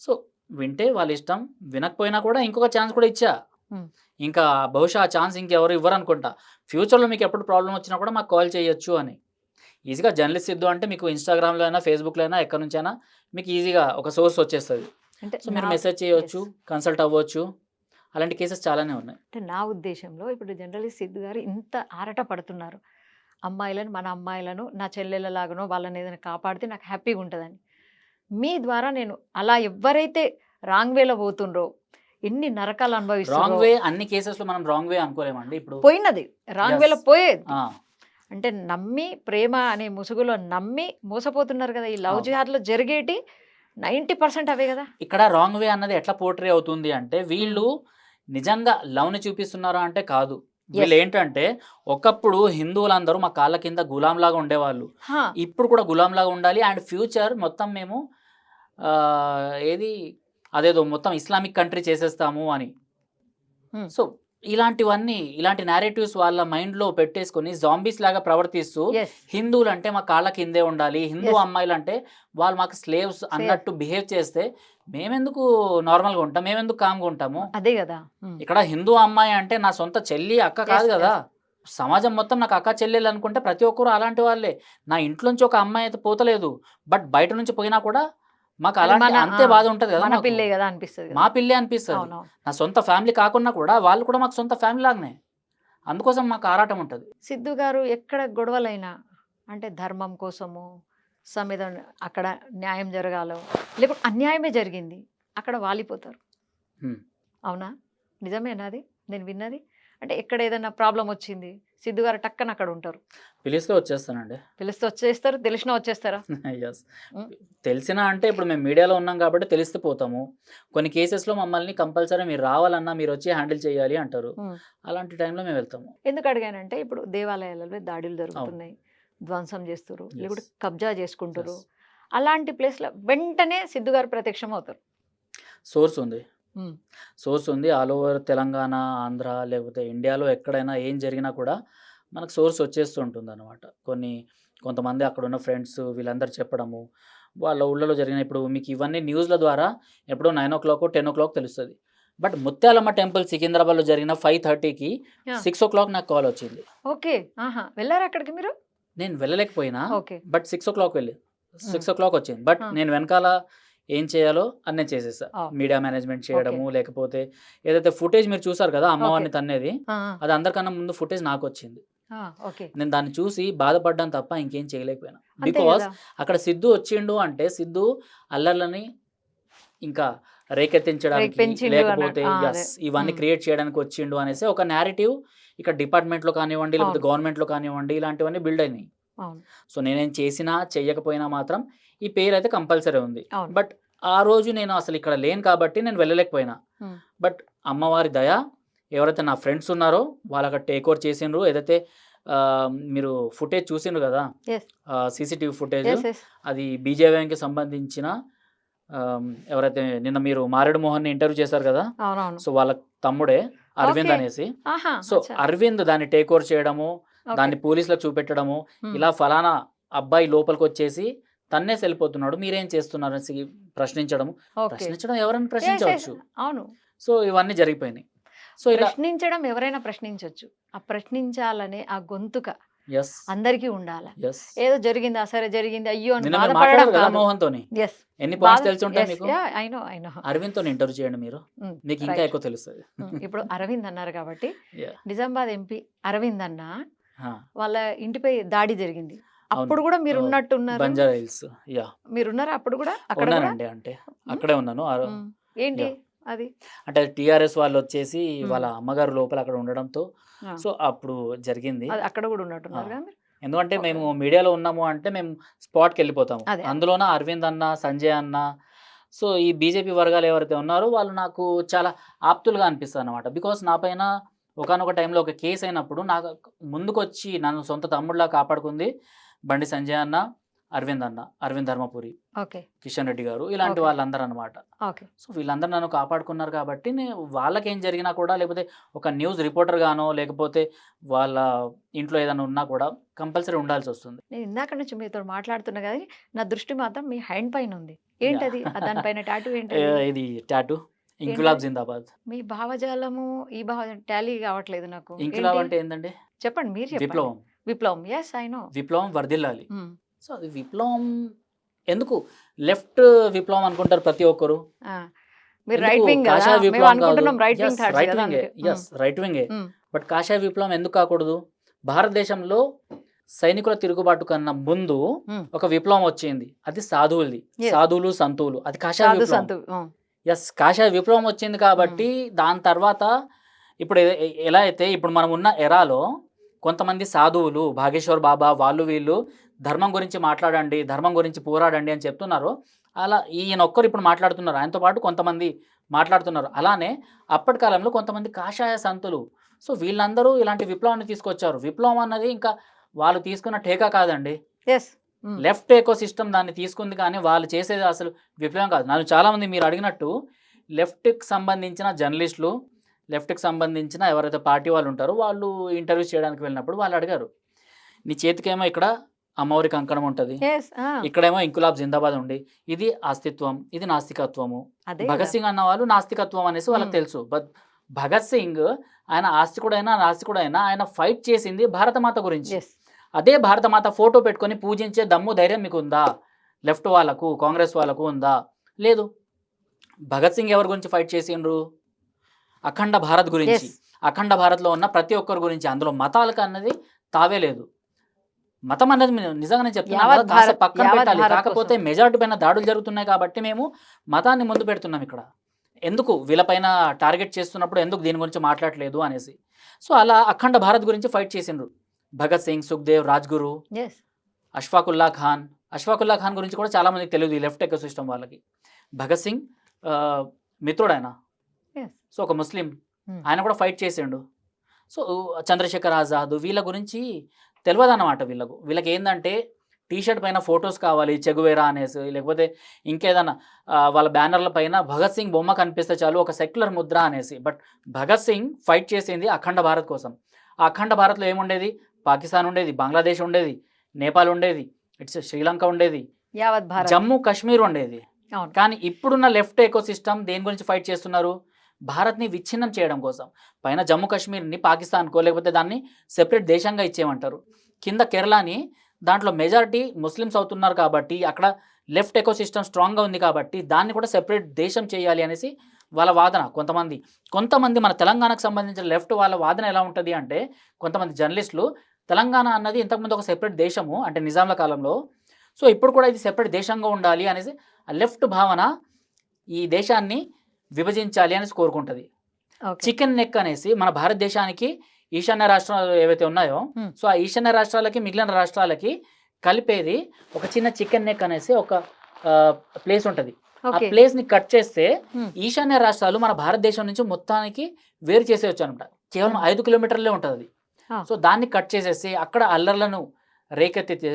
సో వింటే వాళ్ళ ఇష్టం, వినకపోయినా కూడా ఇంకొక ఛాన్స్ కూడా ఇచ్చా. Hmm. ఇంకా బహుశా ఆ ఛాన్స్ ఇంకెవరు ఇవ్వరు అనుకుంటా. ఫ్యూచర్లో మీకు ఎప్పుడు ప్రాబ్లం వచ్చినా కూడా మాకు కాల్ చేయొచ్చు అని. ఈజీగా జర్నలిస్ట్ సిద్ధు అంటే మీకు ఇన్స్టాగ్రామ్లో అయినా, ఫేస్బుక్లో అయినా, ఎక్కడి నుంచైనా మీకు ఈజీగా ఒక సోర్స్ వచ్చేస్తుంది. అంటే సో మీరు నా- మెసేజ్ చేయవచ్చు, Yes. కన్సల్ట్ అవ్వచ్చు. అలాంటి కేసెస్ చాలానే ఉన్నాయి. అంటే నా ఉద్దేశంలో ఇప్పుడు జర్నలిస్ట్ సిద్ధు గారు ఇంత ఆరట పడుతున్నారు, అమ్మాయిలను, మన అమ్మాయిలను నా చెల్లెళ్ళలాగానో వాళ్ళని ఏదైనా కాపాడితే నాకు హ్యాపీగా ఉంటుందని. మీ ద్వారా నేను అలా ఎవరైతే రాంగ్ వేలో పోతుండ్రో, ఎన్ని నరకాలు రాంగ్ అనుభవిస్తుండ్రో, వే అన్ని కేసెస్లో మనం రాంగ్ వే అనుకోలేమండి. ఇప్పుడు పోయినది రాంగ్ Yes. వేలో పోయేది, ఆ, అంటే నమ్మి ప్రేమ అనే ముసుగులో నమ్మి మోసపోతున్నారు కదా. ఈ లవ్ అవును. జిహాద్లో జరిగేటి 90% అవే కదా. ఇక్కడ రాంగ్ వే అన్నది ఎట్లా పోర్ట్రే అవుతుంది అంటే, వీళ్ళు నిజంగా లవ్ని చూపిస్తున్నారా అంటే కాదు. వీళ్ళు ఏంటంటే ఒకప్పుడు హిందువులందరూ మా కాళ్ళ కింద గులాంలాగా ఉండేవాళ్ళు, హా, ఇప్పుడు కూడా గులాంలాగా ఉండాలి, అండ్ ఫ్యూచర్ మొత్తం మేము ఏది అదేదో మొత్తం ఇస్లామిక్ కంట్రీ చేసేస్తాము అని. Hmm. సో ఇలాంటివన్నీ, ఇలాంటి నేరేటివ్స్ వాళ్ళ మైండ్లో పెట్టేసుకొని జాంబీస్ లాగా ప్రవర్తిస్తూ, yes. హిందువులు అంటే మా కాళ్ళ కిందే ఉండాలి, హిందూ Yes. అమ్మాయిలు అంటే వాళ్ళు మాకు స్లేవ్స్ అన్నట్టు బిహేవ్ చేస్తే మేమెందుకు నార్మల్గా ఉంటాం, మేమెందుకు కామ్గా ఉంటాము? అదే కదా. ఇక్కడ హిందూ అమ్మాయి అంటే నా సొంత చెల్లి అక్క కాదు Yes, కదా. సమాజం మొత్తం నాకు అక్క చెల్లెలు అనుకుంటే ప్రతి ఒక్కరు అలాంటి వాళ్ళే. నా ఇంట్లోంచి ఒక అమ్మాయి అయితే పోతలేదు, బట్ బయట నుంచి పోయినా కూడా మాకు అది అలాంటి మన- అంతే బాధ ఉంటుంది కదా. మన మాకు. పిల్లే కదా అనిపిస్తుంది మా పిల్లే అనిపిస్తుంది. అవునవును. నా సొంత ఫ్యామిలీ కాకుండా కూడా వాళ్ళు కూడా మాకు సొంత ఫ్యామిలీ లాగానే. అందుకోసం మాకు ఆరాటం ఉంటుంది. సిద్ధు గారు ఎక్కడ గొడవలైనా అంటే ధర్మం కోసము సంవిధానం అక్కడ న్యాయం జరగాలో లేకపోతే అన్యాయమే జరిగింది అక్కడ వాలిపోతారు. అవునా? నిజమేనా అది నేను విన్నది? అంటే ఎక్కడ ఏదైనా ప్రాబ్లం వచ్చింది సిద్ధు గారు టక్కన అక్కడ ఉంటారు. పిలిస్తే వచ్చేస్తానండి. పిలిస్తే వచ్చేస్తారు, తెలిసినా వచ్చేస్తారా? ఎస్. తెలిసినా అంటే ఇప్పుడు మేము మీడియాలో ఉన్నాం కాబట్టి తెలిస్తే పోతాము. కొన్ని కేసెస్లో మమ్మల్ని కంపల్సరీ మీరు రావాలన్నా మీరు వచ్చి హ్యాండిల్ చేయాలి అంటారు. అలాంటి టైంలో మేము వెళ్తాము. ఎందుకు అడిగానంటే ఇప్పుడు దేవాలయాలలో దాడులు జరుగుతున్నాయి, ధ్వంసం చేస్తారు, లేకుంటే కబ్జా చేసుకుంటారు. అలాంటి ప్లేస్లో వెంటనే సిద్ధు గారు ప్రత్యక్షం అవుతారు. సోర్స్ ఉంది ఆల్ ఓవర్ తెలంగాణ, ఆంధ్ర లేకపోతే ఇండియాలో ఎక్కడైనా ఏం జరిగినా కూడా మనకు సోర్స్ వచ్చేస్తూ ఉంటుంది అనమాట. కొంతమంది అక్కడ ఉన్న ఫ్రెండ్స్ వీళ్ళందరూ చెప్పడము, వాళ్ళ ఊళ్ళలో జరిగిన ఇప్పుడు మీకు ఇవన్నీ న్యూస్ల ద్వారా ఎప్పుడో 9 10 తెలుస్తుంది. బట్ ముత్యాలమ్మ టెంపుల్ సికింద్రాబాద్లో జరిగిన 5:30కి 6 నాకు కాల్ వచ్చింది. ఓకే, వెళ్ళారు అక్కడికి మీరు? నేను వెళ్ళలేకపోయినా ఓకే, బట్ 6 వెళ్ళి 6 వచ్చింది. బట్ నేను వెనకాల ఏం చేయాలో అన్నీ చేసేసా. మీడియా మేనేజ్మెంట్ చేయడము, లేకపోతే ఏదైతే ఫుటేజ్ మీరు చూసారు కదా అమ్మవారిని తన్నేది, అది అందరికన్నా ముందు ఫుటేజ్ నాకు వచ్చింది. నేను దాన్ని చూసి బాధపడ్డాను తప్ప ఇంకేం చేయలేకపోయినా. బికాస్ అక్కడ సిద్ధు వచ్చిండు అంటే సిద్ధు అల్లర్లని ఇంకా రేకెత్తించడానికి లేకపోతే ఇవన్నీ క్రియేట్ చేయడానికి వచ్చిండు అనేసి ఒక నేరేటివ్ ఇక్కడ డిపార్ట్మెంట్లో కానివ్వండి లేకపోతే గవర్నమెంట్లో కానివ్వండి ఇలాంటివన్నీ బిల్డ్ అయినాయి. సో నేనేం చేసినా చెయ్యకపోయినా మాత్రం ఈ పేరు అయితే కంపల్సరీ ఉంది. బట్ ఆ రోజు నేను అసలు ఇక్కడ లేను కాబట్టి నేను వెళ్ళలేకపోయినా. బట్ అమ్మవారి దయ, ఎవరైతే నా ఫ్రెండ్స్ ఉన్నారో వాళ్ళు అక్కడ టేక్ ఓవర్ చేసిండ్రు. ఏదైతే మీరు ఫుటేజ్ చూసిండ్రు కదా, సీసీటీవీ ఫుటేజ్, అది బీజేపీకి సంబంధించిన ఎవరైతే నిన్న మీరు మారేడు మోహన్ ఇంటర్వ్యూ చేశారు కదా, సో వాళ్ళ తమ్ముడే అరవింద్ అనేసి. సో అరవింద్ దాన్ని టేక్ ఓవర్ చేయడము, దాన్ని పోలీసులకు చూపెట్టడము, ఇలా ఫలానా అబ్బాయి లోపలికి వచ్చేసి తన్నేసి వెళ్ళిపోతున్నాడు, మీరేం చేస్తున్నారు అనేసి ప్రశ్నించడం ఎవరైనా ప్రశ్నించవచ్చు. అవును. సో ఇవన్నీ జరిగిపోయినాయి. సో ఇలా ప్రశ్నించడం ఎవరైనా ప్రశ్నించవచ్చు. ఆ ప్రశ్నించాలనే ఆ గొంతుక అందరికీ ఉండాలి. ఏదో జరిగిందా, సరే జరిగింది అయ్యో అని బాధపడడం. మోహన్ తోని ఎన్ని పాయింట్స్ తెలిసి ఉంటాయి మీకు? అరవింద్ తో ఇంటర్వ్యూ చేయండి మీరు, మీకు ఇంకా ఎక్కువ తెలుస్తుంది. ఇప్పుడు అరవింద్ అన్నారు కాబట్టి నిజామాబాద్ ఎంపీ అరవింద్ అన్న వాళ్ళ ఇంటిపై దాడి జరిగింది, అప్పుడు కూడా మీరు ఉన్నట్టున్నారు. బంజారా హిల్స్ మీరున్నారా అప్పుడు కూడా? అక్కడ అంటే అక్కడే ఉన్నాను. ఏంటి అది అంటే టిఆర్ఎస్ వాళ్ళు వచ్చేసి వాళ్ళ అమ్మగారు లోపల అక్కడ ఉండడంతో సో అప్పుడు జరిగింది. అక్కడ కూడా ఉన్నట్టున్నారు. ఎందుకంటే మేము మీడియాలో ఉన్నాము అంటే మేము స్పాట్కి వెళ్ళిపోతాము. అందులోన అరవింద్ అన్న, సంజయ్ అన్న, సో ఈ బీజేపీ వర్గాలు ఎవరైతే ఉన్నారో వాళ్ళు నాకు చాలా ఆప్తులుగా అనిపిస్తుంది అనమాట. బికాస్ నా పైన ఒకనొక టైంలో ఒక కేసు అయినప్పుడు నాకు ముందుకు వచ్చి నన్ను సొంత తమ్ముడిలా కాపాడుకుంది బండి సంజయ్ అన్న, అరవింద్ ధర్మపురి, కిషన్ రెడ్డి గారు, ఇలాంటి వాళ్ళందరూ అనమాట. సో వీళ్ళందరూ నన్ను కాపాడుకున్నారు కాబట్టి వాళ్ళకి ఏం జరిగినా కూడా, లేకపోతే ఒక న్యూస్ రిపోర్టర్ గానో లేకపోతే వాళ్ళ ఇంట్లో ఏదైనా ఉన్నా కూడా కంపల్సరీ ఉండాల్సి వస్తుంది. నేను ఇందాక నుంచి మీతో మాట్లాడుతున్నా కానీ నా దృష్టి మాత్రం మీ హ్యాండ్ పైన ఉంది. ఏంటది? దానిపైన టాటూ ఏంటి? ఇది టాటూ ఇంక్విలాబ్ జిందాబాద్. మీ భావజాలము ఈ భావజాలం టాలీ కావట్లేదు నాకు. ఇంక్విలాబ్ అంటే ఏంటండి? చెప్పండి మీరు చెప్పండి. విప్లవం. Yes I know. విప్లవం వర్ధిల్లాలి. సో అది విప్లవం ఎందుకు లెఫ్ట్ విప్లవం అనుకుంటారు ప్రతి ఒక్కరు. మీరు రైట్ వింగ్ కాషాయ విప్లవం కాదు. Right wing. బట్ కాషాయ విప్లవం ఎందుకు కాకూడదు? భారతదేశంలో సైనికుల తిరుగుబాటు కన్నా ముందు ఒక విప్లవం వచ్చింది, అది సాధువులది. సాధువులు సంతువులు, అది కాషాయ విప్లవం. కాషాయ విప్లవం వచ్చింది కాబట్టి దాని తర్వాత ఇప్పుడు ఎలా అయితే ఇప్పుడు మనం ఉన్న ఎరాలో కొంతమంది సాధువులు, భాగేశ్వర్ బాబా, వాళ్ళు వీళ్ళు ధర్మం గురించి మాట్లాడండి, ధర్మం గురించి పోరాడండి అని చెప్తున్నారు. అలా ఈయన ఒక్కరు ఇప్పుడు మాట్లాడుతున్నారు, ఆయనతో పాటు కొంతమంది మాట్లాడుతున్నారు. అలానే అప్పటి కాలంలో కొంతమంది కాషాయ సంతులు, సో వీళ్ళందరూ ఇలాంటి విప్లవాన్ని తీసుకొచ్చారు. విప్లవం అన్నది ఇంకా వాళ్ళు తీసుకున్న టేకా కాదండి, లెఫ్ట్ ఎకో సిస్టమ్ దాన్ని తీసుకుంది, కానీ వాళ్ళు చేసేది అసలు విప్లవం కాదు. నన్ను చాలామంది మీరు అడిగినట్టు లెఫ్ట్కి సంబంధించిన జర్నలిస్టులు, లెఫ్ట్కి సంబంధించిన ఎవరైతే పార్టీ వాళ్ళు ఉంటారో వాళ్ళు ఇంటర్వ్యూస్ చేయడానికి వెళ్ళినప్పుడు వాళ్ళు అడిగారు, నీ చేతికేమో ఇక్కడ అమ్మవారి కంకణం ఉంటుంది, ఇక్కడేమో ఇంకులాబ్ జిందాబాద్ ఉండి, ఇది అస్తిత్వం, ఇది నాస్తికత్వము. భగత్ సింగ్ అన్న వాళ్ళు నాస్తికత్వం అనేసి వాళ్ళకి తెలుసు. బట్ భగత్ సింగ్ ఆయన ఆస్తికుడైనా నాస్తికుడైనా ఆయన ఫైట్ చేసింది భారతమాత గురించి. అదే భారతమాత ఫోటో పెట్టుకొని పూజించే దమ్ము ధైర్యం మీకు ఉందా? లెఫ్ట్ వాళ్ళకు, కాంగ్రెస్ వాళ్ళకు ఉందా? లేదు. భగత్ సింగ్ ఎవరి గురించి ఫైట్ చేసిండ్రు? అఖండ భారత్ గురించి. అఖండ భారత్లో ఉన్న ప్రతి ఒక్కరి గురించి. అందులో మతాలకు అన్నది తావే లేదు. మతం అన్నది నిజంగా నేను చెప్తున్నాను కదా, యావత్ కాస్త భారత్ పక్కన యావత్ పెట్టాలి. భారత్ కాకపోతే కోసం. మెజారిటీ పైన దాడులు జరుగుతున్నాయి కాబట్టి మేము మతాన్ని ముందు పెడుతున్నాం ఇక్కడ. ఎందుకు వీళ్ళపైన టార్గెట్ చేస్తున్నప్పుడు ఎందుకు దీని గురించి మాట్లాడలేదు అనేసి. సో అలా అఖండ భారత్ గురించి ఫైట్ చేసిండ్రు భగత్ సింగ్, సుఖ్దేవ్, రాజ్గురు, యెస్. అష్ఫాకుల్లా ఖాన్. అష్ఫాకుల్లా ఖాన్ గురించి కూడా చాలా మందికి తెలియదు ఈ లెఫ్ట్ ఎకో సిస్టమ్ వాళ్ళకి. భగత్ సింగ్ మిత్రుడు ఆయన. యెస్. సో ఒక ముస్లిం, ఆయన కూడా ఫైట్ చేసిండు. సో చంద్రశేఖర్ ఆజాద్ వీళ్ళ గురించి తెలియదు అన్నమాట. వీళ్ళకి ఏంటంటే టీ షర్ట్ పైన ఫొటోస్ కావాలి, చెగువేరా అనేసి, లేకపోతే ఇంకేదన్నా వాళ్ళ బ్యానర్ల పైన భగత్ సింగ్ బొమ్మ కనిపిస్తే చాలు, ఒక సెక్యులర్ ముద్ర అనేసి. బట్ భగత్ సింగ్ ఫైట్ చేసింది అఖండ భారత్ కోసం. ఆ అఖండ భారత్లో ఏముండేది? పాకిస్తాన్ ఉండేది, బంగ్లాదేశ్ ఉండేది, నేపాల్ ఉండేది, ఇట్స్ శ్రీలంక ఉండేది, యావత్ భారత్. జమ్మూ కాశ్మీర్ ఉండేది. అవును. కానీ ఇప్పుడున్న లెఫ్ట్ ఎకో సిస్టమ్ దేని గురించి ఫైట్ చేస్తున్నారు? భారత్ని విచ్ఛిన్నం చేయడం కోసం. పైన జమ్మూ కాశ్మీర్ని పాకిస్తాన్కో లేకపోతే దాన్ని సెపరేట్ దేశంగా ఇచ్చేయమంటారు. కింద కేరళని, దాంట్లో మెజారిటీ ముస్లిమ్స్ అవుతున్నారు కాబట్టి అక్కడ లెఫ్ట్ ఎకో సిస్టమ్ స్ట్రాంగ్గా ఉంది కాబట్టి దాన్ని కూడా సెపరేట్ దేశం చేయాలి అనేసి వాళ్ళ వాదన. కొంతమంది మన తెలంగాణకు సంబంధించిన లెఫ్ట్ వాళ్ళ వాదన ఎలా ఉంటుంది అంటే, కొంతమంది జర్నలిస్టులు తెలంగాణ అన్నది ఇంతకుముందు ఒక సెపరేట్ దేశము అంటే నిజాంల కాలంలో, సో ఇప్పుడు కూడా ఇది సెపరేట్ దేశంగా ఉండాలి అనేసి ఆ లెఫ్ట్ భావన ఈ దేశాన్ని విభజించాలి అనేసి కోరుకుంటుంది. ఓకే. చికెన్ నెక్ అనేసి మన భారతదేశానికి ఈశాన్య రాష్ట్రాలు ఏవైతే ఉన్నాయో, సో ఆ ఈశాన్య రాష్ట్రాలకి మిగిలిన రాష్ట్రాలకి కలిపేది ఒక చిన్న చికెన్ నెక్ అనేసి ఒక ప్లేస్ ఉంటుంది. ఆ ఓకే. ప్లేస్ని కట్ చేస్తే Hmm. ఈశాన్య రాష్ట్రాలు మన భారతదేశం నుంచి మొత్తానికి వేరు చేసేయచ్చు అనమాట. కేవలం 5 కిలోమీటర్లే ఉంటుంది అది. Ah. సో దాన్ని కట్ చేసేసి అక్కడ అల్లర్లను రేకెత్తితే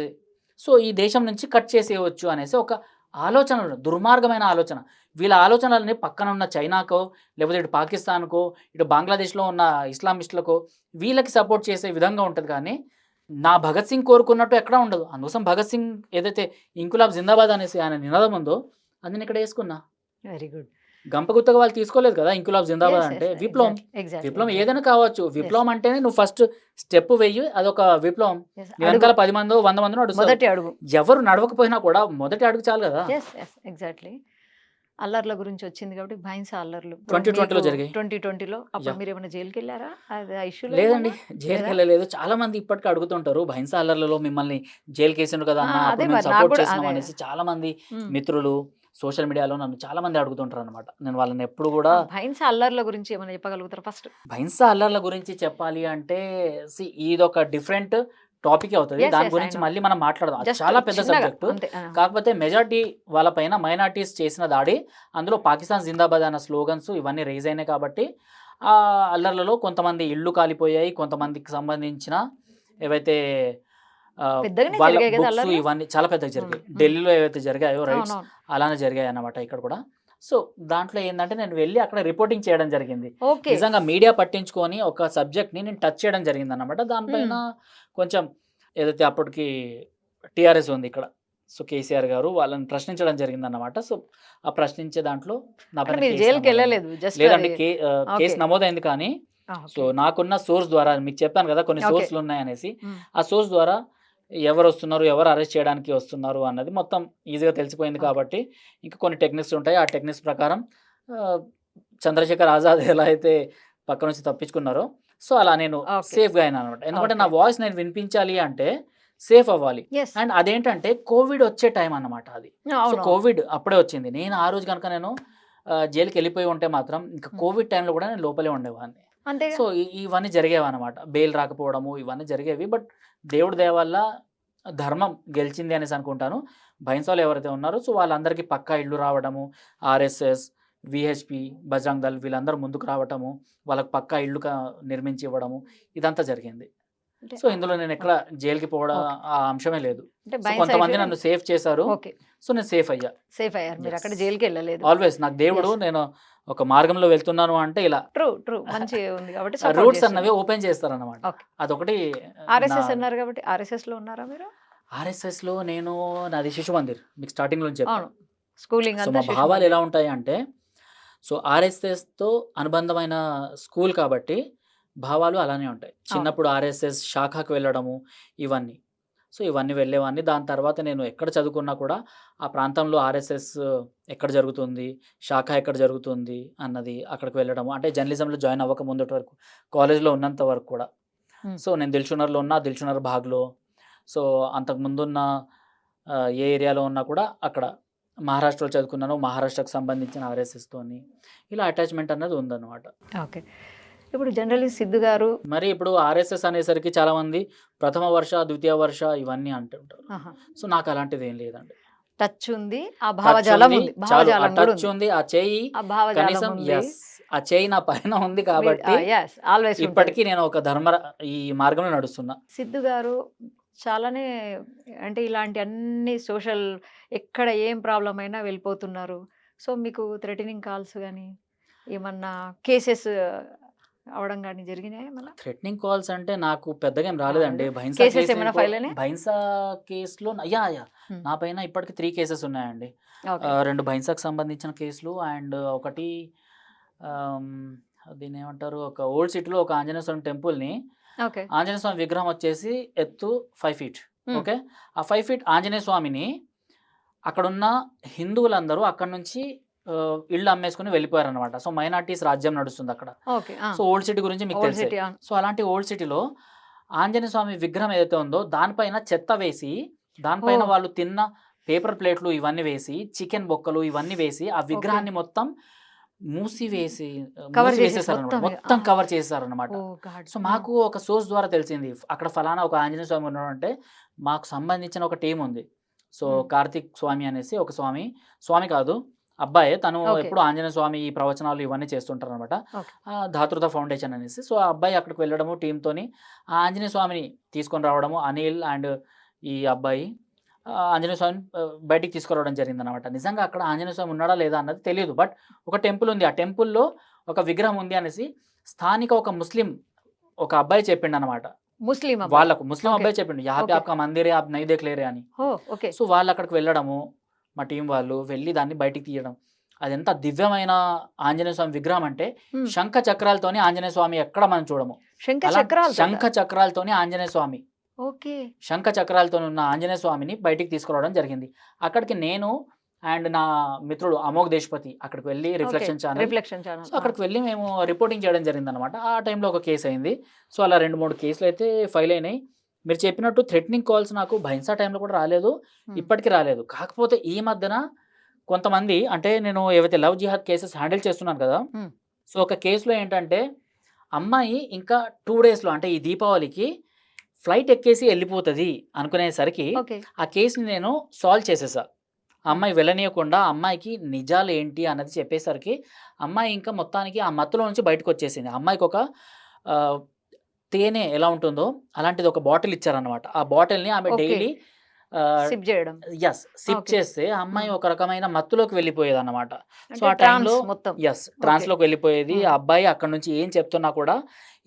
సో ఈ దేశం నుంచి కట్ చేసేయవచ్చు అనేసి ఒక ఆలోచన, దుర్మార్గమైన ఆలోచన. వీళ్ళ ఆలోచనలని పక్కన ఉన్న చైనాకో లేకపోతే ఇటు పాకిస్తాన్కో ఇటు బంగ్లాదేశ్లో ఉన్న ఇస్లామిస్టులకో వీళ్ళకి సపోర్ట్ చేసే విధంగా ఉంటుంది. కానీ నా భగత్ సింగ్ కోరుకున్నట్టు ఎక్కడా ఉండదు. అందుకోసం భగత్ సింగ్ ఏదైతే ఇంకులాబ్ జిందాబాద్ అనేసి ఆయన నినాదం ఉందో అది నేను ఇక్కడ వేసుకున్నా. Very good. గంపగుత్తగా వాళ్ళు తీసుకోలేదు కదా ఇంకులాబ్ జిందాబాద్ అంటే. విప్లవం, విప్లవం ఏదైనా కావచ్చు. విప్లవం అంటేనే నువ్వు ఫస్ట్ స్టెప్ వెయ్యి, అదొక విప్లవం. నీ వెనకాల 10 మందో 100 మందో నడుస్తారు. మొదటి అడుగు. ఎవరు నడవకపోయినా కూడా మొదటి అడుగు చాలు కదా. ఎగ్జాక్ట్లీ. అల్లర్ల గురించి వచ్చింది కాబట్టి భైంసా అల్లర్లు 2020 లో జరిగాయి. 2020లో అప్పుడు Yeah. మీరు ఏమైనా జైలుకి వెళ్ళారా? అది ఆ ఇష్యూలో లేదండి, జైలుకి వెళ్ళలేదు. చాలా మంది ఇప్పటికీ అడుగుతుంటారు, భైంసా అల్లర్లలో మిమ్మల్ని జైలుకి వేసిండ్రు కదా అన్న, అదే అప్పుడు మేము మరి నాకు సపోర్ట్ కూడా చేసినాం అదే. అనేసి చాలా మంది మిత్రులు సోషల్ మీడియాలో నన్ను చాలా మంది అడుగుతుంటారు అనమాట. నేను వాళ్ళని ఎప్పుడు కూడా భైంసా అల్లర్ల గురించి ఏమైనా చెప్పగలుగుతారా ఫస్ట్? భైంసా అల్లర్ల గురించి చెప్పాలి అంటే ఇదొక డిఫరెంట్ టాపిక్ అవుతుంది. Yes, దాని yes, I గురించి know. మళ్ళీ మనం మాట్లాడదాం. అది Just చాలా పెద్ద చిన్నగా, సబ్జెక్టు. అంతే. కాకపోతే మెజారిటీ వాళ్ళపైన మైనార్టీస్ చేసిన దాడి, అందులో పాకిస్తాన్ జిందాబాద్ అన్న స్లోగన్స్ ఇవన్నీ రేజ్ అయినాయి కాబట్టి ఆ అల్లర్లలో కొంతమంది ఇళ్ళు కాలిపోయాయి. కొంతమందికి సంబంధించిన ఏవైతే పెద్దగానే వాళ్ళ జరిగాయి కదా బుక్స్ అల్లర్లు? ఇవన్నీ చాలా పెద్దగా జరిగాయి. Mm. ఢిల్లీలో ఏవైతే జరిగాయో రైట్స్ అవునవును. అలానే జరిగాయి అన్నమాట ఇక్కడ కూడా. సో దాంట్లో ఏంటంటే నేను వెళ్ళి అక్కడ రిపోర్టింగ్ చేయడం జరిగింది. ఓకే. నిజంగా మీడియా పట్టించుకొని ఒక సబ్జెక్ట్ని నేను టచ్ చేయడం జరిగింది అన్నమాట. దానిపైన కొంచెం ఏదైతే అప్పటికి టీఆర్ఎస్ ఉంది ఇక్కడ, సో కేసీఆర్ గారు వాళ్ళని ప్రశ్నించడం జరిగింది అన్నమాట. సో ఆ ప్రశ్నించే దాంట్లో నా అంటే పైన మీరు కేసు జైలుకి నమోదైంది. వెళ్ళలేదు, జస్ట్ లేదండి, అది. Case okay. నమోదైంది. కానీ సో నాకున్న సోర్స్ ద్వారా మీకు చెప్పాను కదా కొన్ని ఓకే. సోర్స్లు ఉన్నాయనేసి, Mm. ఆ సోర్స్ ద్వారా ఎవరు వస్తున్నారు, ఎవరు అరెస్ట్ చేయడానికి వస్తున్నారు అన్నది మొత్తం ఈజీగా తెలిసిపోయింది. ఓకే. కాబట్టి ఇంకా కొన్ని టెక్నిక్స్ ఉంటాయి. ఆ టెక్నిక్స్ ప్రకారం చంద్రశేఖర్ ఆజాద్ ఎలా అయితే పక్క నుంచి తప్పించుకున్నారో సో అలా నేను ఓకే. సేఫ్గా అయినా అనమాట. ఎందుకంటే నా ఓకే. వాయిస్ నేను వినిపించాలి అంటే సేఫ్ అవ్వాలి. ఎస్. అండ్ అదేంటంటే కోవిడ్ వచ్చే టైం అన్నమాట అది. సో అవును. కోవిడ్ అప్పుడే వచ్చింది. నేను ఆ రోజు కనుక నేను జైలుకి వెళ్ళిపోయి ఉంటే మాత్రం ఇంకా కోవిడ్ టైంలో కూడా నేను లోపలే ఉండేవాడిని. అంతేగా. సో ఇవన్నీ జరిగేవి అనమాట. బెయిల్ రాకపోవడము ఇవన్నీ జరిగేవి. బట్ దేవుడి దయ వల్ల ధర్మం గెలిచింది అనేసి అనుకుంటాను. భైంసాలు ఎవరైతే ఉన్నారో సో వాళ్ళందరికీ పక్కా ఇళ్ళు రావడము, ఆర్ఎస్ఎస్, విహెచ్పి, బజరంగ్ దళ్ వీళ్ళందరూ ముందుకు రావటము, వాళ్ళకి పక్కా ఇళ్ళు నిర్మించి ఇవ్వడము ఇదంతా జరిగింది. అంటే సో ఇందులో నేను ఎక్కడ జైలుకి పోవడం ఓకే. ఆ అంశమే లేదు. అంటే సో భైంసా కొంతమంది ఇష్యూ నన్ను సేఫ్ చేశారు. ఓకే. సో నేను సేఫ్ అయ్యా. సేఫ్ అయ్యారు మీరు, అక్కడ Yes. జైలుకి వెళ్ళలేదు. ఆల్వేస్ నాకు దేవుడు Yes. నేను ఒక మార్గంలో వెళ్తున్నాను అంటే ఇలా ట్రూ మంచి ఉంది కాబట్టి support రూట్స్ చేస్తున్నారు. అన్నవి ఓపెన్ చేస్తారన్నమాట. ఓకే. అదొకటి. ఆర్ఎస్ఎస్ అన్నారు కాబట్టి ఆర్ఎస్ఎస్ లో ఉన్నారా మీరు? ఆర్ఎస్ఎస్లో నేను నాది శిశు మందిర్ మీకు స్టార్టింగ్లో చెప్పాను. అవును. స్కూలింగ్ సో అంతా మా భావాలు ఎలా ఉంటాయి అంటే సో ఆర్ఎస్ఎస్తో అనుబంధమైన స్కూల్ కాబట్టి భావాలు అలానే ఉంటాయి. చిన్నప్పుడు ఆర్ఎస్ఎస్ శాఖకు వెళ్ళడము ఇవన్నీ. సో ఇవన్నీ వెళ్ళేవాడిని. దాని తర్వాత నేను ఎక్కడ చదువుకున్నా కూడా ఆ ప్రాంతంలో ఆర్ఎస్ఎస్ ఎక్కడ జరుగుతుంది, శాఖ ఎక్కడ జరుగుతుంది అన్నది అక్కడికి వెళ్ళడము. అంటే జర్నలిజంలో జాయిన్ అవ్వక ముందటి వరకు, కాలేజ్‌లో ఉన్నంత వరకు కూడా. హ్మ్. సో నేను దిల్‌షునర్‌లో ఉన్నా, దిల్‌షునర్ బాగ్‌లో, సో అంతకుముందున్న ఏ ఏరియాలో ఉన్నా కూడా అక్కడ మహారాష్ట్రలో చదువుకున్నాను. మహారాష్ట్రకు సంబంధించిన ఆర్ఎస్ఎస్‌తోని ఇలా అటాచ్‌మెంట్ అన్నది ఉందన్నమాట. ఓకే. ఇప్పుడు జనరల్లీ సిద్ధు గారు మరి ఇప్పుడు ఆర్ఎస్ఎస్ అనేసరికి చాలామంది ప్రథమ వర్ష, ద్వితీయ వర్ష ఇవన్నీ అంటుంటారు. ఆహా! సో నాకు అలాంటిదేం లేదండి. టచ్ ఉంది. ఆ టచ్ భావజాలం ఉంది. ఉంది. చాలు. ఆ భావజాలం కూడా టచ్ ఉంది. ఉంది. ఆ చెయ్యి ఆ భావజాలం కనీసం ఉంది. యెస్. ఆ చెయ్యి నా పైన ఉంది కాబట్టి యెస్. ఆల్‌వేస్ ఉంటది. ఇప్పటికి నేను ఒక ఈ మార్గంలో నడుస్తున్నా. సిద్ధు గారు చాలానే అంటే ఇలాంటి అన్ని సోషల్ ఎక్కడ ఏం ప్రాబ్లమ్ అయినా వెళ్ళిపోతున్నారు. సో, మీకు థ్రెటనింగ్ కాల్స్ గాని, ఏమన్నా కేసెస్ అవ్వడం గాని జరిగినాయా ఏమన్నా? థ్రెటనింగ్ కాల్స్ అంటే నాకు పెద్దగా ఏం రాలేదండి. రాలేదు. బైన్సా కేసెస్ కేసు ఏమైనా ఫైల్ అయినాయా? బైన్సా కేస్‌లో యాహ్! హ్మ్. నా పైన ఇప్పటికి 3 కేసెస్ ఉన్నాయండి. ఓకే. 2 బైన్సాకి సంబంధించిన కేసులు అండ్ ఒకటి ఆహ్, దీన్నేమంటారు, ఒక ఓల్డ్ సిటీలో ఒక ఆంజనేయ స్వామి టెంపుల్‌ని, ఓకే. ఆంజనేయ స్వామి విగ్రహం వచ్చేసి ఎత్తు 5 ఫీట్. హ్మ్. ఓకే. ఆ 5 ఫీట్ ఆంజనేయ స్వామిని అక్కడున్న హిందువులందరూ అక్కడి నుంచి ఇళ్ళు అమ్మేసుకొని వెళ్ళిపోయారనమాట. సో మైనారిటీస్ రాజ్యం నడుస్తుందక్కడ. ఓకే. ఆ! సో ఓల్డ్ సిటీ గురించి మీకు ఓల్డ్ తెలిసే. సిటీ. అవును. సో అలాంటి ఓల్డ్ సిటీలో ఆంజనేయ స్వామి విగ్రహం ఏదైతే ఉందో దానిపైన చెత్త వేసి, దానిపైన ఓహ్! వాళ్ళు తిన్న పేపర్ ప్లేట్లు ఇవన్నీ వేసి, చికెన్ బొక్కలు ఇవన్నీ వేసి, ఆ ఓకే. విగ్రహాన్ని మొత్తం మూసివేసి కవర్ చేసేసి మూసివేసేసారనమాట. మొత్తం ఇగ. మొత్తం ఆ! కవర్ చేసేసారనమాట. ఓహ్! గాడ్. సో ఆ! మాకు ఒక సోర్స్ ద్వారా తెలిసింది. అక్కడ ఫలానా ఒక ఆంజనేయ స్వామి ఉన్నాడంటే, మాకు సంబంధించిన ఒక టీమ్ ఉంది. సో హ్మ్. కార్తీక్ స్వామి అనేసి ఒక స్వామి, స్వామి కాదు అబ్బాయే. తను ఓకే. ఎప్పుడు ఆంజనేయ స్వామి ఈ ప్రవచనాలు ఇవన్నీ చేస్తుంటారనమాట. ఓకే. ధాతృత ఫౌండేషన్ అనేసి. సో ఆ అబ్బాయి అక్కడికి వెళ్ళడము టీమ్‌తోని, ఆ ఆంజనేయ స్వామిని తీసుకొని రావడము. అనిల్ అండ్ ఈ అబ్బాయి ఆంజనేయ స్వామిని బయటికి తీసుకురావడం జరిగిందనమాట. నిజంగా అక్కడ ఆంజనేయ స్వామి ఉన్నాడా లేదా అన్నది తెలీదు. బట్ ఒక టెంపుల్ ఉంది. ఆ టెంపుల్‌లో ఒక విగ్రహం ఉంది అనేసి స్థానిక ఒక ముస్లిం ఒక అబ్బాయి చెప్పిండనమాట. ముస్లిం అబ్బాయి. వాళ్ళకు ముస్లిం ఓకే. అబ్బాయి చెప్పిండు. "यहाँ पे ఓకే. आपका मंदिर है, आप नहीं देख ले रहे" అని. ఓహ్! ఓకే. సో వాళ్ళక్కడికి వెళ్ళడము, మా టీమ్ వాళ్ళు వెళ్ళి దాన్ని బయటికి తీయడం. అదెంత దివ్యమైన ఆంజనేయ స్వామి విగ్రహం అంటే, హ్మ్. శంఖ చక్రాలతోని ఆంజనేయ స్వామి ఎక్కడ మనం చూడము. శంఖ అలాంటి చక్రాలతోటా? శంఖ చక్రాలతోని ఆంజనేయ స్వామి, ఓకే. శంఖ చక్రాలతోనున్న ఆంజనేయ స్వామిని బయటికి తీసుకురావడం జరిగింది. అక్కడికి నేను అండ్ నా మిత్రుడు అమోఘ్ దేశ్‌పతి అక్కడికి వెళ్లి okay. Reflection channel. Reflection so channel. ఆ! అక్కడికి వెళ్లి మేము రిపోర్టింగ్ చేయడం జరిగిందనమాట. ఆ టైంలో ఒక కేస్ అయింది. సో అలా 2, 3 కేసులైతే ఫైల్ అయినాయి. మీరు చెప్పినట్టు థ్రెటనింగ్ కాల్స్ నాకు బైన్సా టైంలో కూడా రాలేదు. హ్మ్. ఇప్పటికి రాలేదు. కాకపోతే ఈ మధ్యన కొంతమంది, అంటే నేను ఏవైతే లవ్ జిహాద్ కేసెస్ హ్యాండిల్ చేస్తున్నాను కదా! హ్మ్. సో ఒక కేస్‌లో ఏంటంటే, అమ్మాయి ఇంకా 2 డేస్‌లో అంటే ఈ దీపావళికి ఫ్లైట్ ఎక్కేసి ఎళ్ళిపోతది అనుకునేసరికి ఓకే. ఆ కేస్‌ని నేను సాల్వ్ చేసేసా. ఆ అమ్మాయి వెళ్ళనీయకుండా ఆ అమ్మాయికి నిజాలేంటి అన్నది చెప్పేసరికి, అమ్మాయి ఇంకా మొత్తానికి ఆ మత్తులో నుంచి బయటకొచ్చేసింది. ఆ అమ్మాయికొక ఆహ్, తేనె ఎలా ఉంటుందో అలాంటిది ఒక బాటిల్ ఇచ్చారనమాట. ఆ బాటిల్‌ని ఆమె ఓకే. డైలీ ఆహ్, సిప్ జేయడం. SIP okay. చేస్తే ఆ అమ్మాయి హ్మ్. ఒక రకమైన మత్తులోకి వెళ్ళిపోయేదనమాట. సో అంటే ఆ టైంలో ట్రాన్స్ మొత్తం. ఓకే. ట్రాన్స్‌లోకి వెళ్ళిపోయేది. హ్మ్. ఆ అబ్బాయి అక్కడి నుంచి ఏం చెప్తున్నా కూడా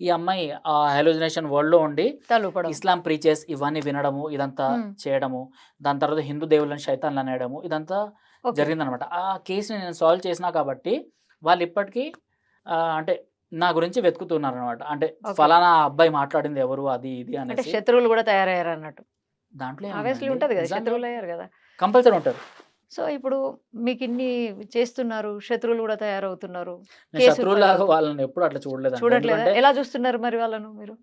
ఈ అమ్మాయి ఆ హెలుసినేషన్ వరల్డ్‌లో ఉండి తలూపడం. ఇస్లాం ప్రీచెస్ ఇవన్నీ వినడము, ఇదంతా హ్మ్. చేయడము. దాని తర్వాత హిందూ దేవుళ్ళని షైతాన్లు అనేయడము. ఇదంతా ఓకే. జరిగిందనమాట. ఆ కేస్‌ని నేను సాల్వ్ చేసినా కాబట్టి వాళ్ళిప్పటికీ అంటే నా గురించి వెతుకుతున్నారనమాట. అంటే ఓకే. ఫలానా అబ్బాయి మాట్లాడింది ఎవరు అది ఇది అంటే అనేసి. శత్రువులు గూడా తయారయ్యారన్నట్టు. దాంట్లో ఆబ్వియస్లీ ఏముందండి ఉంటది గదా! నిజంగా శత్రువులయ్యారు గదా! కంపల్సరీ ఉంటారు. సో, ఇప్పుడు మీకిన్ని చేస్తున్నారు. శత్రువులు గూడా తయారవుతున్నారు. నేను కేసులు ఫైల్ శత్రువులాగా అవుతున్నాయి. వాళ్ళని ఎప్పుడు అట్లా చూడలేదండి. చూడట్లేదా? ఎందుకంటే ఎలా చూస్తున్నారు మరి వాళ్ళను మీరు?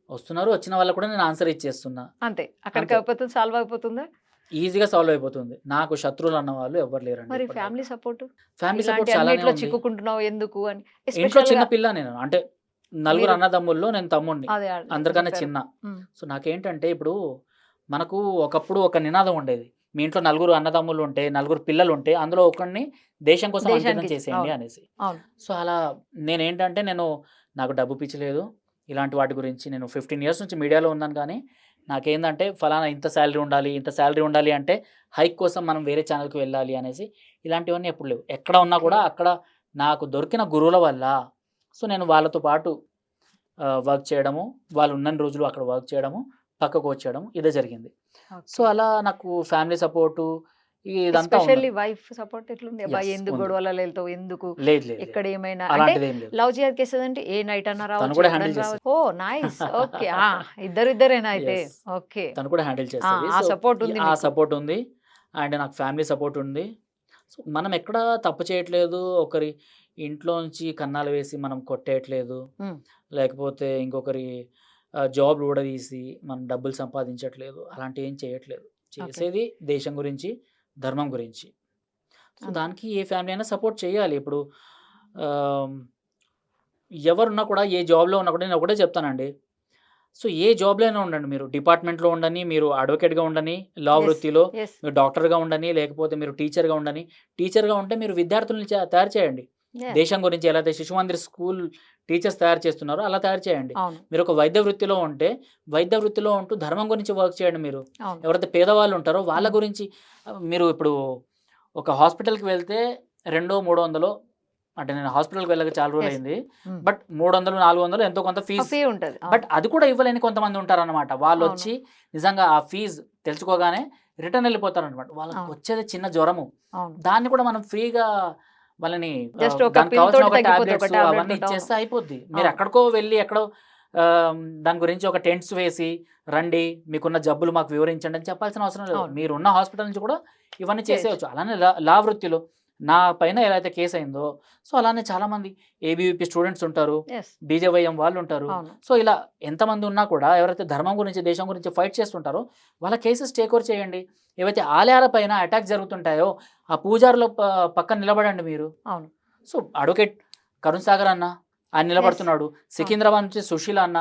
వస్తున్నారు, వచ్చిన వాళ్ళకి కూడా నేను ఆన్సర్ ఇచ్చేస్తున్నా. అంతే. అక్కడికి అంతే. అయిపోతుంది. సాల్వ్ అయిపోతుందా? ఈజీగా సాల్వ్ అయిపోతుంది. నాకు శత్రువులు అన్న వాళ్ళు ఎవ్వరు లేరండి మరి ఇప్పటిదాకా. Family support? ఫ్యామిలీ ఇలాంటి సపోర్ట్ చాలానే అన్నిట్లో ఉంది. చిక్కుకుంటున్నావు ఎందుకు అని? ఇంట్లో చిన్న ఎస్పెషల్‌గా పిల్ల నేను. అంటే నలుగురు మీరు అన్నదమ్ముల్లో నేను తమ్ముడిని. అదే అందరికన్నా చెప్పారు. చిన్న. హ్మ్. సో, నాకేంటంటే ఇప్పుడు మనకు ఒకప్పుడు ఒక నినాదం ఉండేది. మీ ఇంట్లో నలుగురు అన్నదమ్ములుంటే, నలుగురు పిల్లలుంటే అందులో ఒకడిని దేశం కోసం అంకితం దేశానికి చేసేయండి అవును. అనేసి. అవును. సో, అలా నేనేంటంటే నాకు డబ్బు పిచ్చి లేదు. ఇలాంటి వాటి గురించి నేను 15 ఇయర్స్ నుంచి మీడియాలో ఉన్నాను కానీ, నాకేందంటే ఫలానా ఇంత సాలరీ ఉండాలి, ఇంత సాలరీ ఉండాలి అంటే హైక్ కోసం మనం వేరే ఛానెల్‌కి వెళ్ళాలి అనేసి ఇలాంటివన్నీ ఎప్పుడు లేవు. ఎక్కడ ఉన్నా ఓకే. కూడా అక్కడ నాకు దొరికిన గురువుల వల్ల సో, నేను వాళ్ళతో పాటు వర్క్ చేయడము, వాళ్ళు ఉన్నన్ని రోజులు అక్కడ వర్క్ చేయడము, పక్కకు వచ్చేయడం ఇదే జరిగింది. So, okay. అలా నాకు ఫ్యామిలీ సపోర్టు ఇదంతా ఉన్నది. ఎస్పెషల్లీ వైఫ్ సపోర్ట్ ఎట్లుంది? అబ్బాయి Yes, ఎందుకు ఉంది. గొడవలలో వెళ్తావు? ఎందుకు? లేదు లేదు ఎక్కడ లేదు. ఏమైనా అంటే అలాంటిదేం లేదు. లవ్ జిహాద్ కేసెస్ అంటే ఏ నైట్ అన్నా తను రావచ్చు, కూడా ఎప్పుడన్నా హ్యాండిల్ చేస్తది. రావచ్చు. ఓహ్! నైస్. ఓకే. ఇద్దరేనా అయితే? యెస్. ఓకే. తను కూడా హ్యాండిల్ చేస్తది. ఆ సో, సపోర్ట్ ఉంది ఆ మీకు. సపోర్ట్ ఉంది. అండ్ నాకు ఫ్యామిలీ సపోర్ట్ ఉంది. సో, మనం ఎక్కడ తప్పు చేయట్లేదు. ఒకరి ఇంట్లో నుంచి కన్నాలు వేసి మనం కొట్టేయట్లేదు. హ్మ్. లేకపోతే ఇంకొకరి జాబ్‌లు ఊడదీసి మనం డబ్బులు సంపాదించట్లేదు. అలాంటివి ఏం చేయట్లేదు. ఓకే. చేసేది దేశం గురించి, ధర్మం గురించి. సో, అంతే. దానికి ఏ ఫ్యామిలీ అయినా సపోర్ట్ చేయాలి. ఇప్పుడు ఆహ్, ఎవరున్నా కూడా ఏ జాబ్‌లో ఉన్నా కూడా నేను ఒకటే చెప్తానండి. సో, ఏ జాబ్‌లో అయినా ఉండండి మీరు. డిపార్ట్‌మెంట్‌లో ఉండని, మీరు అడ్వకేట్‌గా ఉండని, లా యెస్. వృత్తిలో యెస్. మీరు డాక్టర్‌గా ఉండని, లేకపోతే మీరు టీచర్‌గా ఉండని. టీచర్‌గా ఉంటే మీరు విద్యార్థుల్ని తయారు చేయండి. యాహ్! దేశం గురించి ఎలా అయితే శిశు మందిర్ స్కూల్ టీచర్స్ తయారు చేస్తున్నారో అలా తయారు చేయండి. అవును. మీరు ఒక వైద్య వృత్తిలో ఉంటే, వైద్య వృత్తిలో ఉంటూ ధర్మం గురించి వర్క్ చేయండి మీరు. అవును. ఎవరైతే పేదవాళ్ళు ఉంటారో వాళ్ళ హ్మ్. గురించి మీరు ఇప్పుడు ఒక హాస్పిటల్‌కి వెళ్తే 200, 300 అంటే నేను హాస్పిటల్‌కి వెళ్ళక చాలా యెస్. రోజులైంది. హ్మ్. బట్ 300, 400 ఎంతో కొంత ఆ ఫీజ్. ఫీ ఉంటది. బట్ అవును. అది కూడా ఇవ్వలేని కొంతమంది ఉంటారనమాట. అవును. వాళ్ళొచ్చి నిజంగా ఆ ఫీజ్ తెలుసుకోగానే రిటర్న్ ఎళ్ళిపోతారనమాట. అవును. వాళ్ళకొచ్చేది చిన్న జ్వరము. అవును. దాన్ని కూడా మనం ఫ్రీగా వాళ్ళని జస్ట్ ఒక దానికి పిల్ కావాల్సిన తోటి ఒక తగ్గిపోద్ది. ఒక టాబ్లెట్స్ టాబ్లెట్ అవన్నీ తోటి. అవును. ఇచ్చేస్తే అయిపోద్ది. అవును. మీరెక్కడికో వెళ్లి ఎక్కడో దాని గురించి ఒక టెంట్స్ వేసి, రండి మీకున్న జబ్బులు మాకు వివరించండి అని చెప్పాల్సిన అవసరం లేదు. అవును. మీరున్న హాస్పిటల్ నుంచి కూడా ఇవన్నీ చేయొచ్చు. చేసేయొచ్చు. అలానే లా వృత్తిలో నా పైన ఎలా అయితే కేస్ అయిందో, సో అలానే చాలామంది ఏబీవీపీ స్టూడెంట్స్ ఉంటారు. యెస్. బీజేవైఎం వాళ్ళుంటారు. అవును. సో ఇలా ఎంతమంది ఉన్నా కూడా ఎవరైతే ధర్మం గురించి, దేశం గురించి ఫైట్ చేస్తుంటారో వాళ్ళ కేసెస్ టేక్ ఓవర్ చేయండి. ఏవైతే ఆలయాల పైన అటాక్స్ జరుగుతుంటాయో ఆ పూజారుల పక్కన నిలబడండి మీరు. అవును. సో, అడ్వకేట్ కరుణ్ సాగర్ అన్న ఆయన యెస్. నిలబడుతున్నాడు. అవును. సికింద్రాబాద్ నుంచి సుశీల అన్న,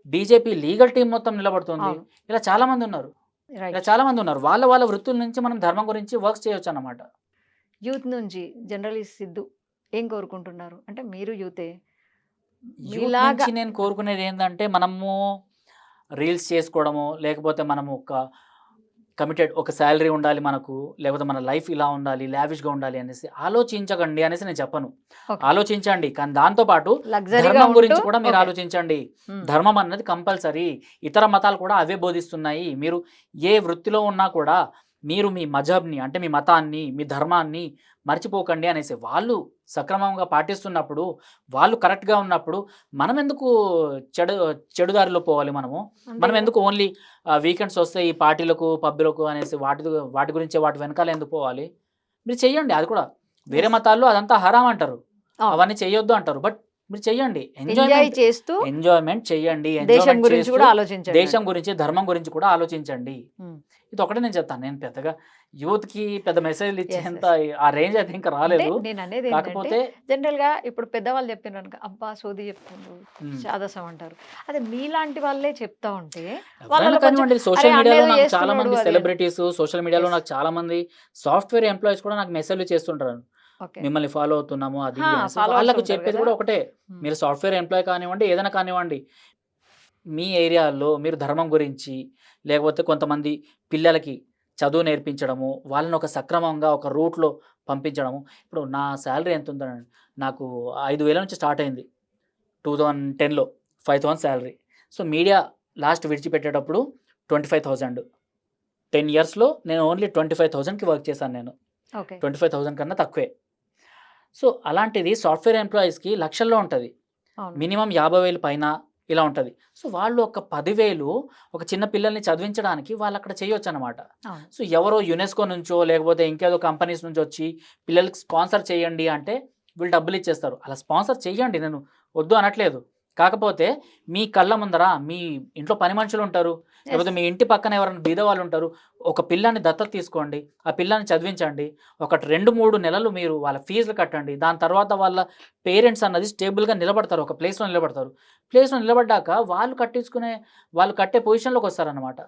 బీజేపీ లీగల్ టీమ్ మొత్తం నిలబడుతుంది. అవును. ఇలా చాలామంది ఉన్నారు. ఇలా రైట్. చాలామంది ఉన్నారు. వాళ్ళ వృత్తుల నుంచి మనం ధర్మం గురించి వర్క్స్ చేయొచ్చన్నమాట. యూత్ నుంచి జనరల్లీ సిద్ధు ఏం కోరుకుంటున్నారు? అంటే మీరు యూతే. యూత్ మీలాగా నుంచి నేను కోరుకునేది ఏందంటే, మనము రీల్స్ చేసుకోవడము, లేకపోతే మనము కమిటెడ్ ఒక సాలరీ ఉండాలి మనకు, లేకపోతే మన లైఫ్ ఇలా ఉండాలి, లావిష్‌గా ఉండాలి అనేసి ఆలోచించకండి అనేసి నేను చెప్పను. ఓకే. ఆలోచించండి. కానీ దాంతో పాటు లగ్జరీగా ధర్మం ఉంటూ గురించి కూడా మీరు ఓకే. ఆలోచించండి. హ్మ్. ధర్మం అన్నది కంపల్సరీ. ఇతర మతాలు కూడా అవే బోధిస్తున్నాయి. మీరు ఏ వృత్తిలో ఉన్నా కూడా మీరు మీ మజహబ్‌ని అంటే మీ మతాన్ని, మీ ధర్మాన్ని మర్చిపోకండి అనేసి. వాళ్ళు సక్రమంగా పాటిస్తున్నప్పుడు, వాళ్ళు కరెక్ట్‌గా ఉన్నప్పుడు మనమెందుకు చెడు చెడు దారిలో పోవాలి మనము? అంతే మనం కదా! ఎందుకు ఓన్లీ వీకెండ్స్ వస్తే ఈ పార్టీలకు, పబ్బులకు అనేసి వాటి గురించే వాటి వెనకాల ఎందుకు పోవాలి? మీరు చెయ్యండి అది కూడా. వేరే యెస్. మతాల్లో అదంతా హరాం అంటారు. అవును. అవన్నీ చెయ్యొద్దు అంటారు. బట్ మీరు చెయ్యండి. ఎంజాయ్ చేస్తూ ఎంజాయ్‌మెంట్ చెయ్యండి. దేశం ఎంజాయ్‌మెంట్ గురించి చేస్తూ కూడా ఆలోచించండి దేశం అంటారు. గురించి, ధర్మం గురించి కూడా ఆలోచించండి. హ్మ్. ఇదొక్కటే నేను చెప్తాను. నేను పెద్దగా యూత్‌కి పెద్ద మెసేజ్‌లు యెస్. ఇచ్చేంత యెస్. ఆ రేంజ్ అయితే ఇంకా అంటే రాలేదు. నేననేదేంటంటే కాకపోతే జనరల్‌గా ఇప్పుడు పెద్దవాళ్ళు చెప్పిండ్రనుకో, అబ్బా! సోది చెప్తుండ్రు, హ్మ్. చాదసం అంటారు. అదే మీలాంటి వాళ్ళే చెప్తా ఉంటే ఎవరైనా వాళ్ళలో కొంచెం కానివ్వండి అరే! సోషల్ మీడియాలో అన్నేదో నాకు చాలా చేస్తున్నాడు మంది అది అని. సెలబ్రిటీస్, సోషల్ మీడియాలో యెస్. నాకు చాలా మంది సాఫ్ట్‌వేర్ ఎంప్లాయీస్ కూడా నాకు మెసేజ్‌లు చేస్తుంటారు. ఓకే. మిమ్మల్ని ఫాలో అవుతున్నాము అది ఇది అనేసి. ఫాలోవర్స్ వాళ్ళకి ఉంటారు చెప్పేది గదా! కూడా ఒకటే. హ్మ్. మీరు సాఫ్ట్‌వేర్ ఎంప్లాయీ కానివ్వండి, ఏదైనా కానివ్వండి. మీ ఏరియాలో మీరు ధర్మం గురించి, లేకపోతే కొంతమంది పిల్లలకి చదువు నేర్పించడము, వాళ్ళని ఒక సక్రమంగా ఒక రూట్‌లో పంపించడము. ఇప్పుడు నా సాలరీ ఎంతుందండి, నాకు 5,000 నుంచి స్టార్ట్ అయింది. 2010లో 5,000 సాలరీ. సో, మీడియా లాస్ట్ విడిచిపెట్టేటప్పుడు 25,000. 10 ఇయర్స్‌లో నేను ఓన్లీ 25,000కి వర్క్ చేశాను నేను. ఓకే. 25,000 కన్నా తక్కువే. సో, అలాంటిది సాఫ్ట్‌వేర్ ఎంప్లాయీస్‌కి లక్షల్లో ఉంటది. అవును. మినిమమ్ 50,000 పైన ఇలా ఉంటది. సో, వాళ్ళు ఒక 10,000 ఒక చిన్న పిల్లల్ని చదివించడానికి వాళ్ళక్కడ చేయొచ్చనమాట. అవును. సో, ఎవరో యునెస్కో నుంచో, లేకపోతే ఇంకేదో కంపెనీస్ నుంచొచ్చి పిల్లలకి స్పాన్సర్ చేయండి అంటే వీళ్ళు డబ్బులిచ్చేస్తారు. అలా స్పాన్సర్ చెయ్యండి. నేను వద్దు అనట్లేదు. కాకపోతే మీ కళ్ళ ముందర మీ ఇంట్లో పని మనుషులుంటారు. యెస్. లేకపోతే మీ ఇంటి పక్కన ఎవరైనా బీదవాళ్ళుంటారు. ఒక పిల్లాడిని దత్తత తీసుకోండి. ఆ పిల్లాడిని చదివించండి. ఒక 2, 3 నెలలు మీరు వాళ్ళ ఫీజులు కట్టండి. దాని తర్వాత వాళ్ళ పేరెంట్స్ అన్నది స్టేబుల్‌గా నిలబడతారు. ఒక ప్లేస్‌లో నిలబడతారు. ప్లేస్‌లో నిలబడ్డాక వాళ్ళు కట్టే పొజిషన్‌లోకొస్తారనమాట.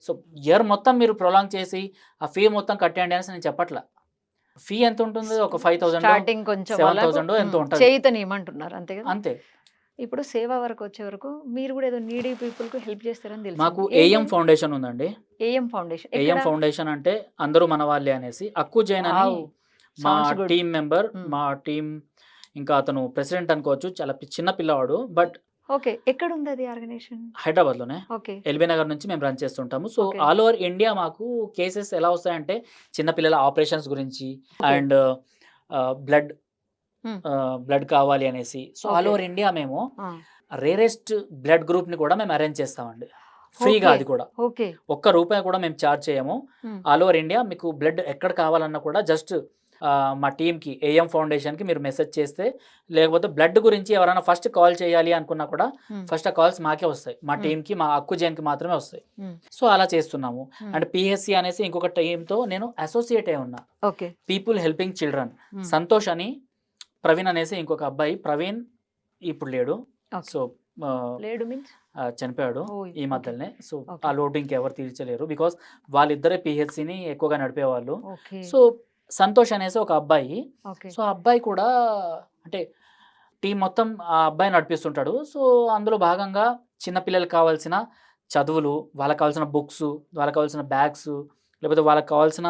సో, ఇయర్ మొత్తం మీరు ప్రొలాంగ్ చేసి ఆ ఫీ మొత్తం కట్టేయండి అనేసి నేను చెప్పట్ల. ఫీ ఎంతుంటుంది? ఒక 5,000 స్టార్టింగ్ కొంచెం వాళ్ళకు 7,000 ఎంతో ఉంటది. చేయూతనియమంటున్నారు. అంతే గదా! అంతే. ఇప్పుడు సేవ వరకొచ్చే వరకు మీరు గూడా ఏదో నీడీ పీపుల్‌కి హెల్ప్ చేస్తారని మాకు తెలిసింది. ఏఎం ఏంటది? ఫౌండేషన్ ఉందండి. AM foundation. ఏఎం ఎక్కడ? ఫౌండేషన్ అంటే అందరూ మన వాళ్ళే అనేసి. అక్కు జైన్ అని వావ్! మా సౌండ్స్ గుడ్. Team member. హ్మ్. మా టీమ్ ఇంకా అతను ప్రెసిడెంట్ అనుకోవచ్చు. చాలా చిన్న పిల్లవాడు. But okay. ఎక్కడుంది అది ఆర్గనైజేషన్? హైదరాబాద్‌లోనే. ఓకే. ఎల్బీ నగర్ నుంచి మేము రన్ చేస్తుంటాము. So, okay. All over India మాకు కేసెస్ ఎలా వస్తాయంటే, చిన్న పిల్లల ఆపరేషన్స్ గురించి ఓకే. అండ్ బ్లడ్ హ్మ్. బ్లడ్ కావాలి అనేసి. So, all okay. Over India మేము ఆ! రేరెస్ట్ బ్లడ్ గ్రూప్‌ని కూడా మేము అరేంజ్ చేస్తామండి. ఫ్రీగా ఓకే. అది కూడా. ఓకే. ఒక్క రూపాయి కూడా మేము చార్జ్ చేయము. హ్మ్. ఆల్ ఓవర్ ఇండియా మీకు బ్లడ్ ఎక్కడ కావాలన్నా కూడా జస్ట్ మా టీమ్‌కి ఏఎం ఫౌండేషన్‌కి మీరు మెసేజ్ చేస్తే, లేకపోతే బ్లడ్ గురించి ఎవరైనా ఫస్ట్ కాల్ చేయాలి అనుకున్నా కూడా హ్మ్. ఫస్ట్ ఆ కాల్స్ మాకే వస్తాయి. మా హ్మ్. టీమ్‌కి, మా అక్కుజేన్‌కి మాత్రమే వస్తాయి. హ్మ్. సో, అలా చేస్తున్నాము. హ్మ్. అండ్ పీహెచ్‌సీ అనేసి ఇంకొక టీమ్‌తో నేను అసోసియేట్ అయి ఉన్నా. ఓకే. People helping children. హ్మ్. సంతోష్ అని, ప్రవీణ్ అనేసి ఇంకొక అబ్బాయి. ప్రవీణ్ ఇప్పుడు లేడు. ఓకే. సో, ఆహ్, లేడు మీన్స్? చనిపోయాడు ఓయ్! ఈ ఓకే. మధ్యలనే. So, okay. ఆ లోటు ఇంకెవరు తీర్చలేరు. బికాజ్ వాళ్ళిద్దరే పీహెచ్‌సీని ఎక్కువగా నడిపేవాళ్ళు. ఓకే. సో, సంతోష్ అనేసి ఒక అబ్బాయి. ఓకే. సో, ఆ అబ్బాయి కూడా అంటే టీమ్ మొత్తం ఆ అబ్బాయి నడిపిస్తుంటాడు. సో, అందులో భాగంగా చిన్న పిల్లలకి కావాల్సిన చదువులు, వాళ్ళకి కావాల్సిన బుక్సు, వాళ్ళకి కావాల్సిన బ్యాగ్సు, లేకపోతే వాళ్ళకి కావాల్సిన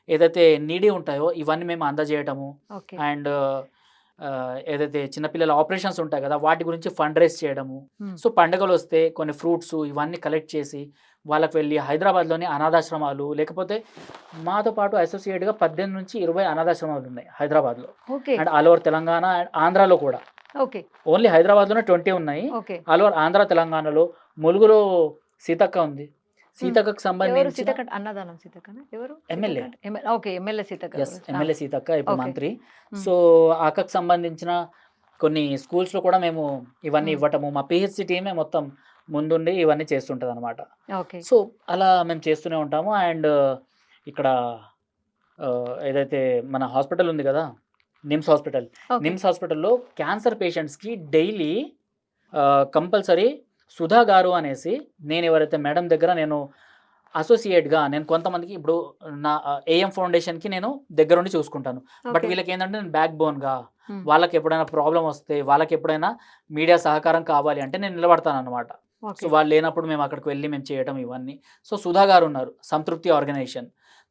ఏదైతే నీడీ ఉంటాయో ఇవన్నీ మేము అందజేయటము. ఓకే. అండ్ ఏదైతే చిన్న పిల్లల ఆపరేషన్స్ ఉంటాయి కదా! వాటి గురించి ఫండ్ రైజ్ చేయడము. హ్మ్. సో, పండుగలొస్తే కొన్ని ఫ్రూట్సు ఇవన్నీ కలెక్ట్ చేసి వాళ్ళకి వెళ్ళి హైదరాబాద్‌లోని అనాథాశ్రమాలు, లేకపోతే మాతో పాటు అసోసియేట్‌గా 18-20 అనాథాశ్రమాలున్నాయి హైదరాబాద్‌లో. Okay. And all over Telangana and ఆంధ్రాలో కూడా. ఓకే. ఓన్లీ హైదరాబాద్‌లోనే 20 ఉన్నాయి. ఓకే. ఆల్ ఓవర్ ఆంధ్ర, తెలంగాణలో ములుగులో సీతక్క ఉంది. హ్మ్. సీతక్కకు ఎవరు సంబంధించిన సీతక్క? అన్నదానం సీతక్కనా? ఎవరు? ఎమ్మెల్యే. సీతక్క అంటే ఓకే. MLA Seethakka yes. గురించి. ఆ! ఎమ్మెల్యే సీతక్క ఇప్పుడు ఓకే. మంత్రి. హ్మ్. సో, ఆ అక్కకి సంబంధించిన కొన్ని స్కూల్స్‌లో కూడా మేము ఇవన్నీ హ్మ్. ఇవ్వటము. మా పీహెచ్‌సీ టీమే మొత్తం ముందుండి ఇవన్నీ చేస్తుంటదనమాట. ఓకే. సో, అలా మేము చేస్తూనే ఉంటాము. అండ్ ఇక్కడ ఏదైతే మన హాస్పిటల్ ఉంది గదా! నిమ్స్ హాస్పిటల్. ఓకే. నిమ్స్ హాస్పిటల్‌లో క్యాన్సర్ పేషెంట్స్‌కి డైలీ కంపల్సరీ సుధా గారు అనేసి నేను ఎవరైతే మేడం దగ్గర నేను అసోసియేట్‌గా నేను కొంతమందికి ఇప్పుడు నా ఏఎం ఫౌండేషన్‌కి నేను దగ్గరుండి చూసుకుంటాను. But okay. వీళ్ళకేంటంటే నేను బ్యాక్ బోన్‌గా హ్మ్. వాళ్ళకెప్పుడైనా ప్రాబ్లమ్ వస్తే, వాళ్ళకెప్పుడైనా మీడియా సహకారం కావాలి అంటే నేను నిలబడతాననమాట. So, okay. వాళ్ళు లేనప్పుడు మేము అక్కడికి వెళ్లి మేము చేయటం ఇవన్నీ. సో, సుధా గారున్నారు. సంతృప్తి ఆర్గనైజేషన్.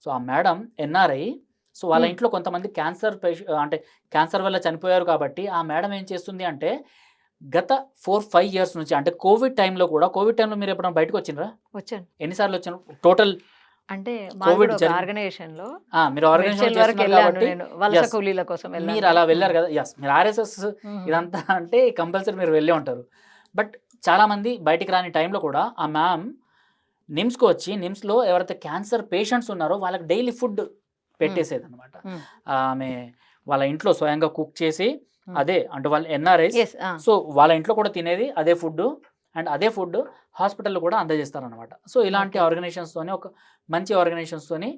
సో, ఆ మేడం ఎన్ఆర్ఐ. సో, వాళ్ళ హ్మ్. ఇంట్లో కొంతమంది క్యాన్సర్ అంటే క్యాన్సర్ వల్ల చనిపోయారు కాబట్టి, ఆ మేడం ఏం చేస్తుంది అంటే గత 4, 5 ఇయర్స్ నుంచి అంటే కోవిడ్ టైమ్‌లో కూడా కోవిడ్ టైమ్‌లో మీరెప్పుడైనా బయటకొచ్చిండ్రా? వచ్చాను. ఎన్ని సార్లొచ్చారు? టోటల్ అంటే మాది కోవిడ్ కూడా ఒక ఆర్గనైజేషన్‌లో మీరు ఆర్గనైజేషన్‌లో మేడ్చల్ వరకు చేస్తున్నారు ఎళ్ళాను కాబట్టి నేను. వలస యెస్. కూలీల కోసం ఎళ్ళాను. మీరలా హ్మ్. వెళ్లారు గదా! యెస్. మీరు ఆర్ఎస్ఎస్ హ్మ్. ఇదంతా అంటే కంపల్సరీ మీరు వెళ్ళే ఉంటారు. బట్ చాలామంది బయటికి రాని టైంలో కూడా ఆ మ్యామ్ నిమ్స్‌కి వచ్చి నిమ్స్‌లో ఎవరైతే క్యాన్సర్ పేషెంట్స్ ఉన్నారో వాళ్ళకి డైలీ ఫుడ్ హ్మ్. పెట్టేసేదనమాట. హ్మ్. ఆమె వాళ్ళ ఇంట్లో స్వయంగా కుక్ చేసి హ్మ్. అదే అంటే వాళ్ళు ఎన్ఆర్ఐస్. యెస్. ఆ! సో, వాళ్ళ ఇంట్లో కూడా తినేది అదే ఫుడ్డు. అండ్ అదే ఫుడ్ హాస్పిటల్‌లో కూడా అందజేస్తారనమాట. సో, ఇలాంటి ఓకే. ఆర్గనైజేషన్స్‌తోని ఒక మంచి ఆర్గనైజేషన్స్‌తోని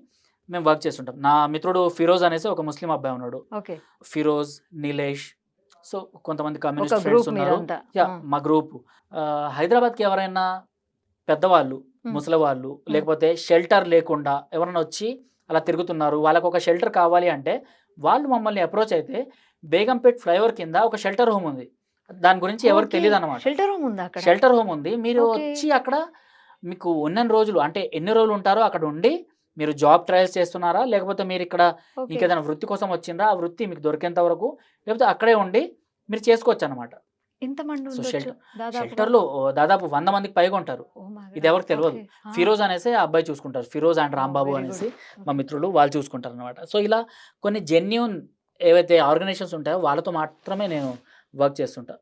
మేము వర్క్ చేస్తుంటాం. నా మిత్రుడు ఫిరోజ్ అనేసి ఒక ముస్లిం అబ్బాయి ఉన్నాడు. ఓకే. ఫిరోజ్, నిలేష్. సో, కొంతమంది ఒక కమ్యూనిస్ట్ ఫ్రెండ్స్ గ్రూప్ ఉన్నారు. మీరంతా. యాహ్! హ్మ్. మా గ్రూపు. హైదరాబాద్‌కి ఎవరైనా పెద్దవాళ్ళు, హ్మ్. ముసలివాళ్ళు, హ్మ్. లేకపోతే షెల్టర్ లేకుండా ఎవరైనా వచ్చి అలా తిరుగుతున్నారు. వాళ్ళకొక షెల్టర్ కావాలి అంటే, వాళ్ళు మమ్మల్ని అప్రోచ్ అయితే, బేగంపేట్ ఫ్లైఓవర్ కింద ఒక షెల్టర్ హోమ్ ఉంది. దాని గురించి ఎవరికీ ఓకే. తెలీదనమాట. షెల్టర్ హోమ్ ఉందా అక్కడ? షెల్టర్ హోమ్ ఉంది. మీరు ఓకే. వచ్చి అక్కడ మీకు ఉన్నన్ని రోజులు అంటే ఎన్ని రోజులు ఉంటారో అక్కడ ఉండి, మీరు జాబ్ ట్రయల్స్ చేస్తున్నారా? లేకపోతే మీరిక్కడ ఓకే. ఇంకేదైనా వృత్తి కోసం వచ్చిండ్రా? ఆ వృత్తి మీకు దొరికేంత వరకు, లేకపోతే అక్కడే ఉండి మీరు చేసుకోవచ్చనమాట. ఎంతమంది సో, ఉండొచ్చు దాదాపుగా? షెల్టర్‌లో దాదాపు 100 మందికి పైగా ఉంటారు. ఓహ్ మై ఇది గాడ్! ఎవరికీ తెలవదు. ఓకే. ఆ! ఫిరోజ్ అనేసి ఆ అబ్బాయి చూసుకుంటారు. Firoz and oh! Rambabu very good. అనేసి మా ఓకే. మిత్రులు వాళ్ళు చూసుకుంటారనమాట. సో, ఇలా కొన్ని జెన్యూన్ ఏవైతే ఆర్గనైజేషన్స్ ఉంటాయో వాళ్ళతో మాత్రమే నేను వర్క్ చేస్తుంటా.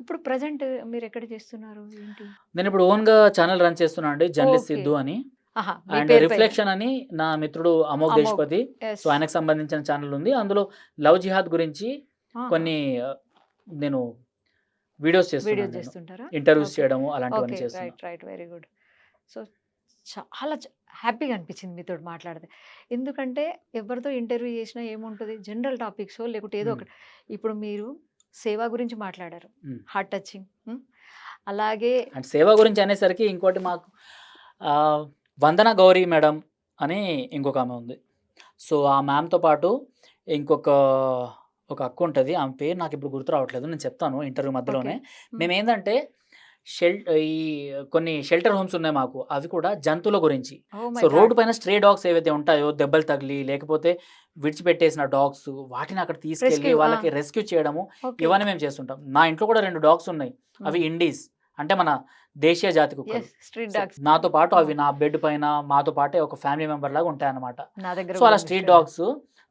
ఇప్పుడు ప్రెజెంట్ మీరెక్కడ చేస్తున్నారు? ఏంటి? నేనిప్పుడు ఓన్‌గా ఛానెల్ రన్ చేస్తున్నా అండి. Journalist okay. సిద్ధు అని. ఆహా! మీ అండ్ పేరు పైన. రిఫ్లెక్షన్ అని నా మిత్రుడు అమోఘ్ అమోఘ్. దేశ్పతి. So, yes. ఆయనకు సంబంధించిన ఛానెల్ ఉంది. అందులో లవ్ జిహాద్ గురించి ఆహా! కొన్ని నేను వీడియోస్ చేస్తున్నాను వీడియోస్ నేను. చేస్తుంటారా? Interviews okay. చేయడము అలాంటివన్నీ ఓకే. చేస్తున్నా. Right. Right. Very good. So, చాలా హ్యాపీగా అనిపించింది మీతోటి మాట్లాడితే. ఎందుకంటే ఎవరితో ఇంటర్వ్యూ చేసినా ఏముంటది జనరల్ టాపిక్సో లేకుంటే ఏదో హ్మ్. ఒకటి. ఇప్పుడు మీరు సేవ గురించి మాట్లాడారు. హ్మ్. Heart touching. హ్మ్. అలాగే అండ్ సేవ గురించి అనేసరికి ఇంకోటి మాకు వందన గౌరి మేడం అని ఇంకొకామె ఉంది. సో, ఆ మ్యామ్‌తో పాటు ఇంకొక ఒక అక్క ఉంటది. ఆమె పేరు నాకిప్పుడు గుర్తు రావట్లేదు. నేను చెప్తాను ఇంటర్వ్యూ ఓకే. మధ్యలోనే. హ్మ్. మేమేందంటే ఈ కొన్ని షెల్టర్ హోమ్స్ ఉన్నాయి మాకు. అవి కూడా జంతువుల గురించి. ఓహ్ సో మై రోడ్డు గాడ్! పైన స్ట్రే డాగ్స్ ఏవైతే ఉంటాయో దెబ్బలు తగిలి, లేకపోతే విడిచిపెట్టేసిన డాగ్స్ వాటిని అక్కడ తీసుకెళ్ళి రెస్క్యూ. ఆ! వాళ్ళకి రెస్క్యూ చేయడము, ఓకే. ఇవన్నీ మేము చేస్తుంటాం. నా ఇంట్లో కూడా 2 డాగ్స్ ఉన్నాయి. అవి ఇండీస్. అంటే మన దేశీయ జాతి కుక్కలు. యెస్. Street so dogs. నాతో పాటు హ్మ్. అవి నా బెడ్ పైన మాతో పాటే ఒక ఫ్యామిలీ మెంబర్ లాగా ఉంటాయన్నమాట. నా దగ్గర సో కూడా అలా ఉంది street street dog. Dogs.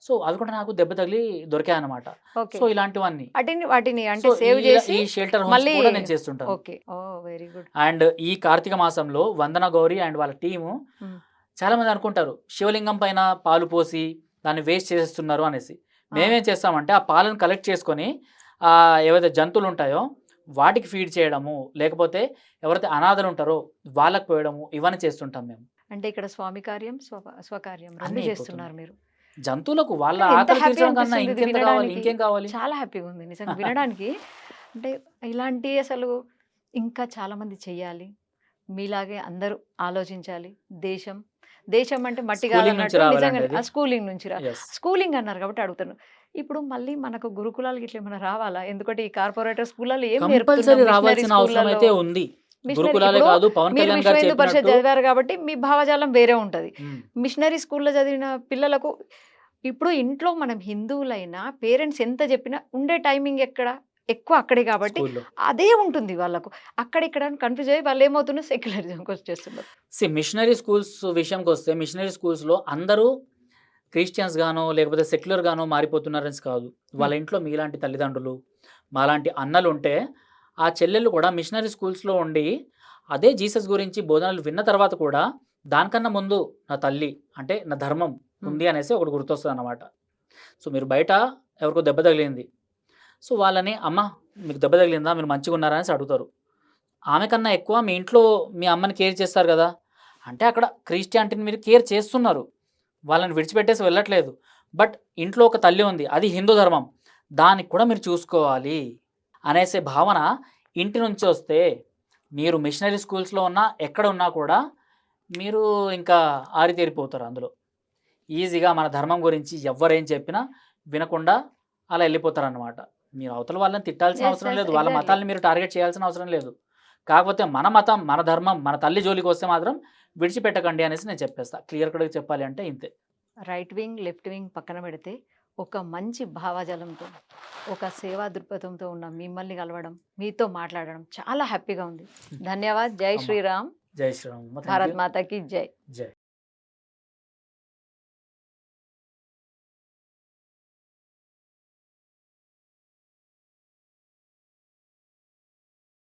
So అవి కూడా నాకు దెబ్బ తగిలి దొరికాయన్నమాట. ఓకే. సో ఇలాంటివన్నీ. వాటిని అంటే సో సేవ్ చేసి ఈ షెల్టర్ హోమ్స్ మళ్ళీ కూడా నేను చేస్తుంటాను. Okay. Oh! Very good. And ఈ కార్తీక మాసంలో వందన గౌరి అండ్ వాళ్ళ టీము హ్మ్. చాలా మంది అనుకుంటారు శివలింగం పైన పాలు పోసి దాన్ని వేస్ట్ చేసేస్తున్నారు అనేసి. ఆ! మేమేం చేస్తామంటే ఆ పాలను కలెక్ట్ చేసుకొని ఏవైతే జంతువులు ఉంటాయో వాటికి ఫీడ్ చేయడము, లేకపోతే ఎవరైతే అనాథలు ఉంటారో వాళ్ళకి పోయడము, ఇవన్నీ చేస్తుంటాం మేము. అంటే ఇక్కడ స్వామి కార్యం, స్వకార్యం 2 అన్నీ చేస్తున్నారు అయిపోతున్నాయి. మీరు. జంతువులకు వాళ్ళ కానీ ఎంత ఆకలి హ్యాపీ తీర్చడం కన్నా అనిపిస్తుంది ఇది ఇంకెంత కావాలి? వినడానికి. ఇంకేం కావాలి? చాలా హ్యాపీగా ఉంది నిజంగా వినడానికి. అంటే ఇలాంటి అసలు ఇంకా చాలామంది చెయ్యాలి. మీలాగే అందరూ ఆలోచించాలి. దేశం, దేశం అంటే మట్టి స్కూలింగ్ నుంచి కాదన్నట్టు రావాలండి నిజంగానే అది. స్కూలింగ్ నుంచి యెస్. స్కూలింగ్ అన్నారు కాబట్టి అడుగుతున్నాను. ఇప్పుడు మళ్ళీ మనకు గురుకులాలు గిట్ల ఏమైనా రావాలా? ఎందుకంటే ఈ కార్పొరేటర్ స్కూళ్ళలో ఏం నేర్పుతున్నాం కంపల్సరీ మిషనరీ రావాల్సిన అవసరం స్కూళ్ళలో. అయితే ఉంది. మిషనరీ గురుకులాలే ఇప్పుడు కాదు, పవన్ మీరు కళ్యాణ్ విశ్వ గారు హిందూ పరిషత్ చెప్పినట్టు చదివారు కాబట్టి మీ భావజాలం వేరే ఉంటది. హ్మ్. మిషనరీ స్కూల్‌లో చదివిన పిల్లలకు ఇప్పుడు ఇంట్లో మనం హిందువులైనా పేరెంట్స్ ఎంత చెప్పినా ఉండే టైమింగ్ ఎక్కడ? ఎక్కువ అక్కడే కాబట్టి స్కూల్‌లో. అదే ఉంటుంది వాళ్ళకు. అక్కడ ఇక్కడ అని కన్‌ఫ్యూజ్ అయ్యి వాళ్ళేమవుతున్నారు సెక్యులరిజంకొచ్చేస్తున్నారు. మిషనరీ స్కూల్స్ విషయంకొస్తే మిషనరీ స్కూల్స్‌లో అందరూ క్రిస్టియన్స్ గానో, లేకపోతే సెక్యులర్ గానో మారిపోతున్నారనేసి కాదు. వాళ్ళ హ్మ్. ఇంట్లో మీలాంటి తల్లిదండ్రులు, మాలాంటి అన్నలుంటే, ఆ చెల్లెళ్ళు కూడా మిషనరీ స్కూల్స్‌లో ఉండి, అదే జీసస్ గురించి బోధనలు విన్న తర్వాత కూడా, దానికన్నా ముందు నా తల్లి, అంటే నా ధర్మం హ్మ్. ఉంది అనేసి ఒకటి గుర్తొస్తదనమాట. సో, మీరు బయట ఎవరికో దెబ్బ తగిలింది. సో, వాళ్ళని "అమ్మ మీకు దెబ్బ తగిలిందా? మీరు మంచిగున్నారా?" అనేసి అడుగుతారు. ఆమె కన్నా ఎక్కువ మీ ఇంట్లో మీ అమ్మని కేర్ చేస్తారు గదా! అంటే అక్కడ క్రిస్టియానిటీని మీరు కేర్ చేస్తున్నారు. వాళ్ళని విడిచిపెట్టేసి వెళ్ళట్లేదు. బట్ ఇంట్లో ఒక తల్లి ఉంది. అది హిందూ ధర్మం. దానికి కూడా మీరు చూసుకోవాలి అనేసే భావన ఇంటి నుంచి వస్తే, మీరు మిషనరీ స్కూల్స్‌లో ఉన్నా, ఎక్కడ ఉన్నా కూడా మీరు ఇంకా ఆరితేరిపోతారు అందులో. ఈజీగా మన ధర్మం గురించి ఎవ్వరేం చెప్పినా వినకుండా అలా ఎళ్ళిపోతారనమాట. మీరు అవతల వాళ్ళని తిట్టాల్సిన యెస్. అవసరం యెస్. లేదు. వాళ్ళ ఎగ్జాక్ట్‌లీ. మతాల్ని మీరు టార్గెట్ చేయాల్సిన అవసరం లేదు. కాకపోతే మన మతం, మన ధర్మం, మన తల్లి జోలికొస్తే మాత్రం విడిచిపెట్టకండి అనేసి నేను చెప్పేస్తా. క్లియర్ కట్‌గా చెప్పాలి అంటే ఇంతే. రైట్ వింగ్, లెఫ్ట్ వింగ్ పక్కన పెడితే ఒక మంచి భావజాలంతో, ఒక సేవా దృక్పథంతో ఉన్న మిమ్మల్ని కలవడం, మీతో మాట్లాడడం చాలా హ్యాపీగా ఉంది. ధన్యవాద్. జై అమ్మ. శ్రీరామ్. జై శ్రీరామ్ అమ్మ. Thank Bharat you. మాతా కీ జై. జై.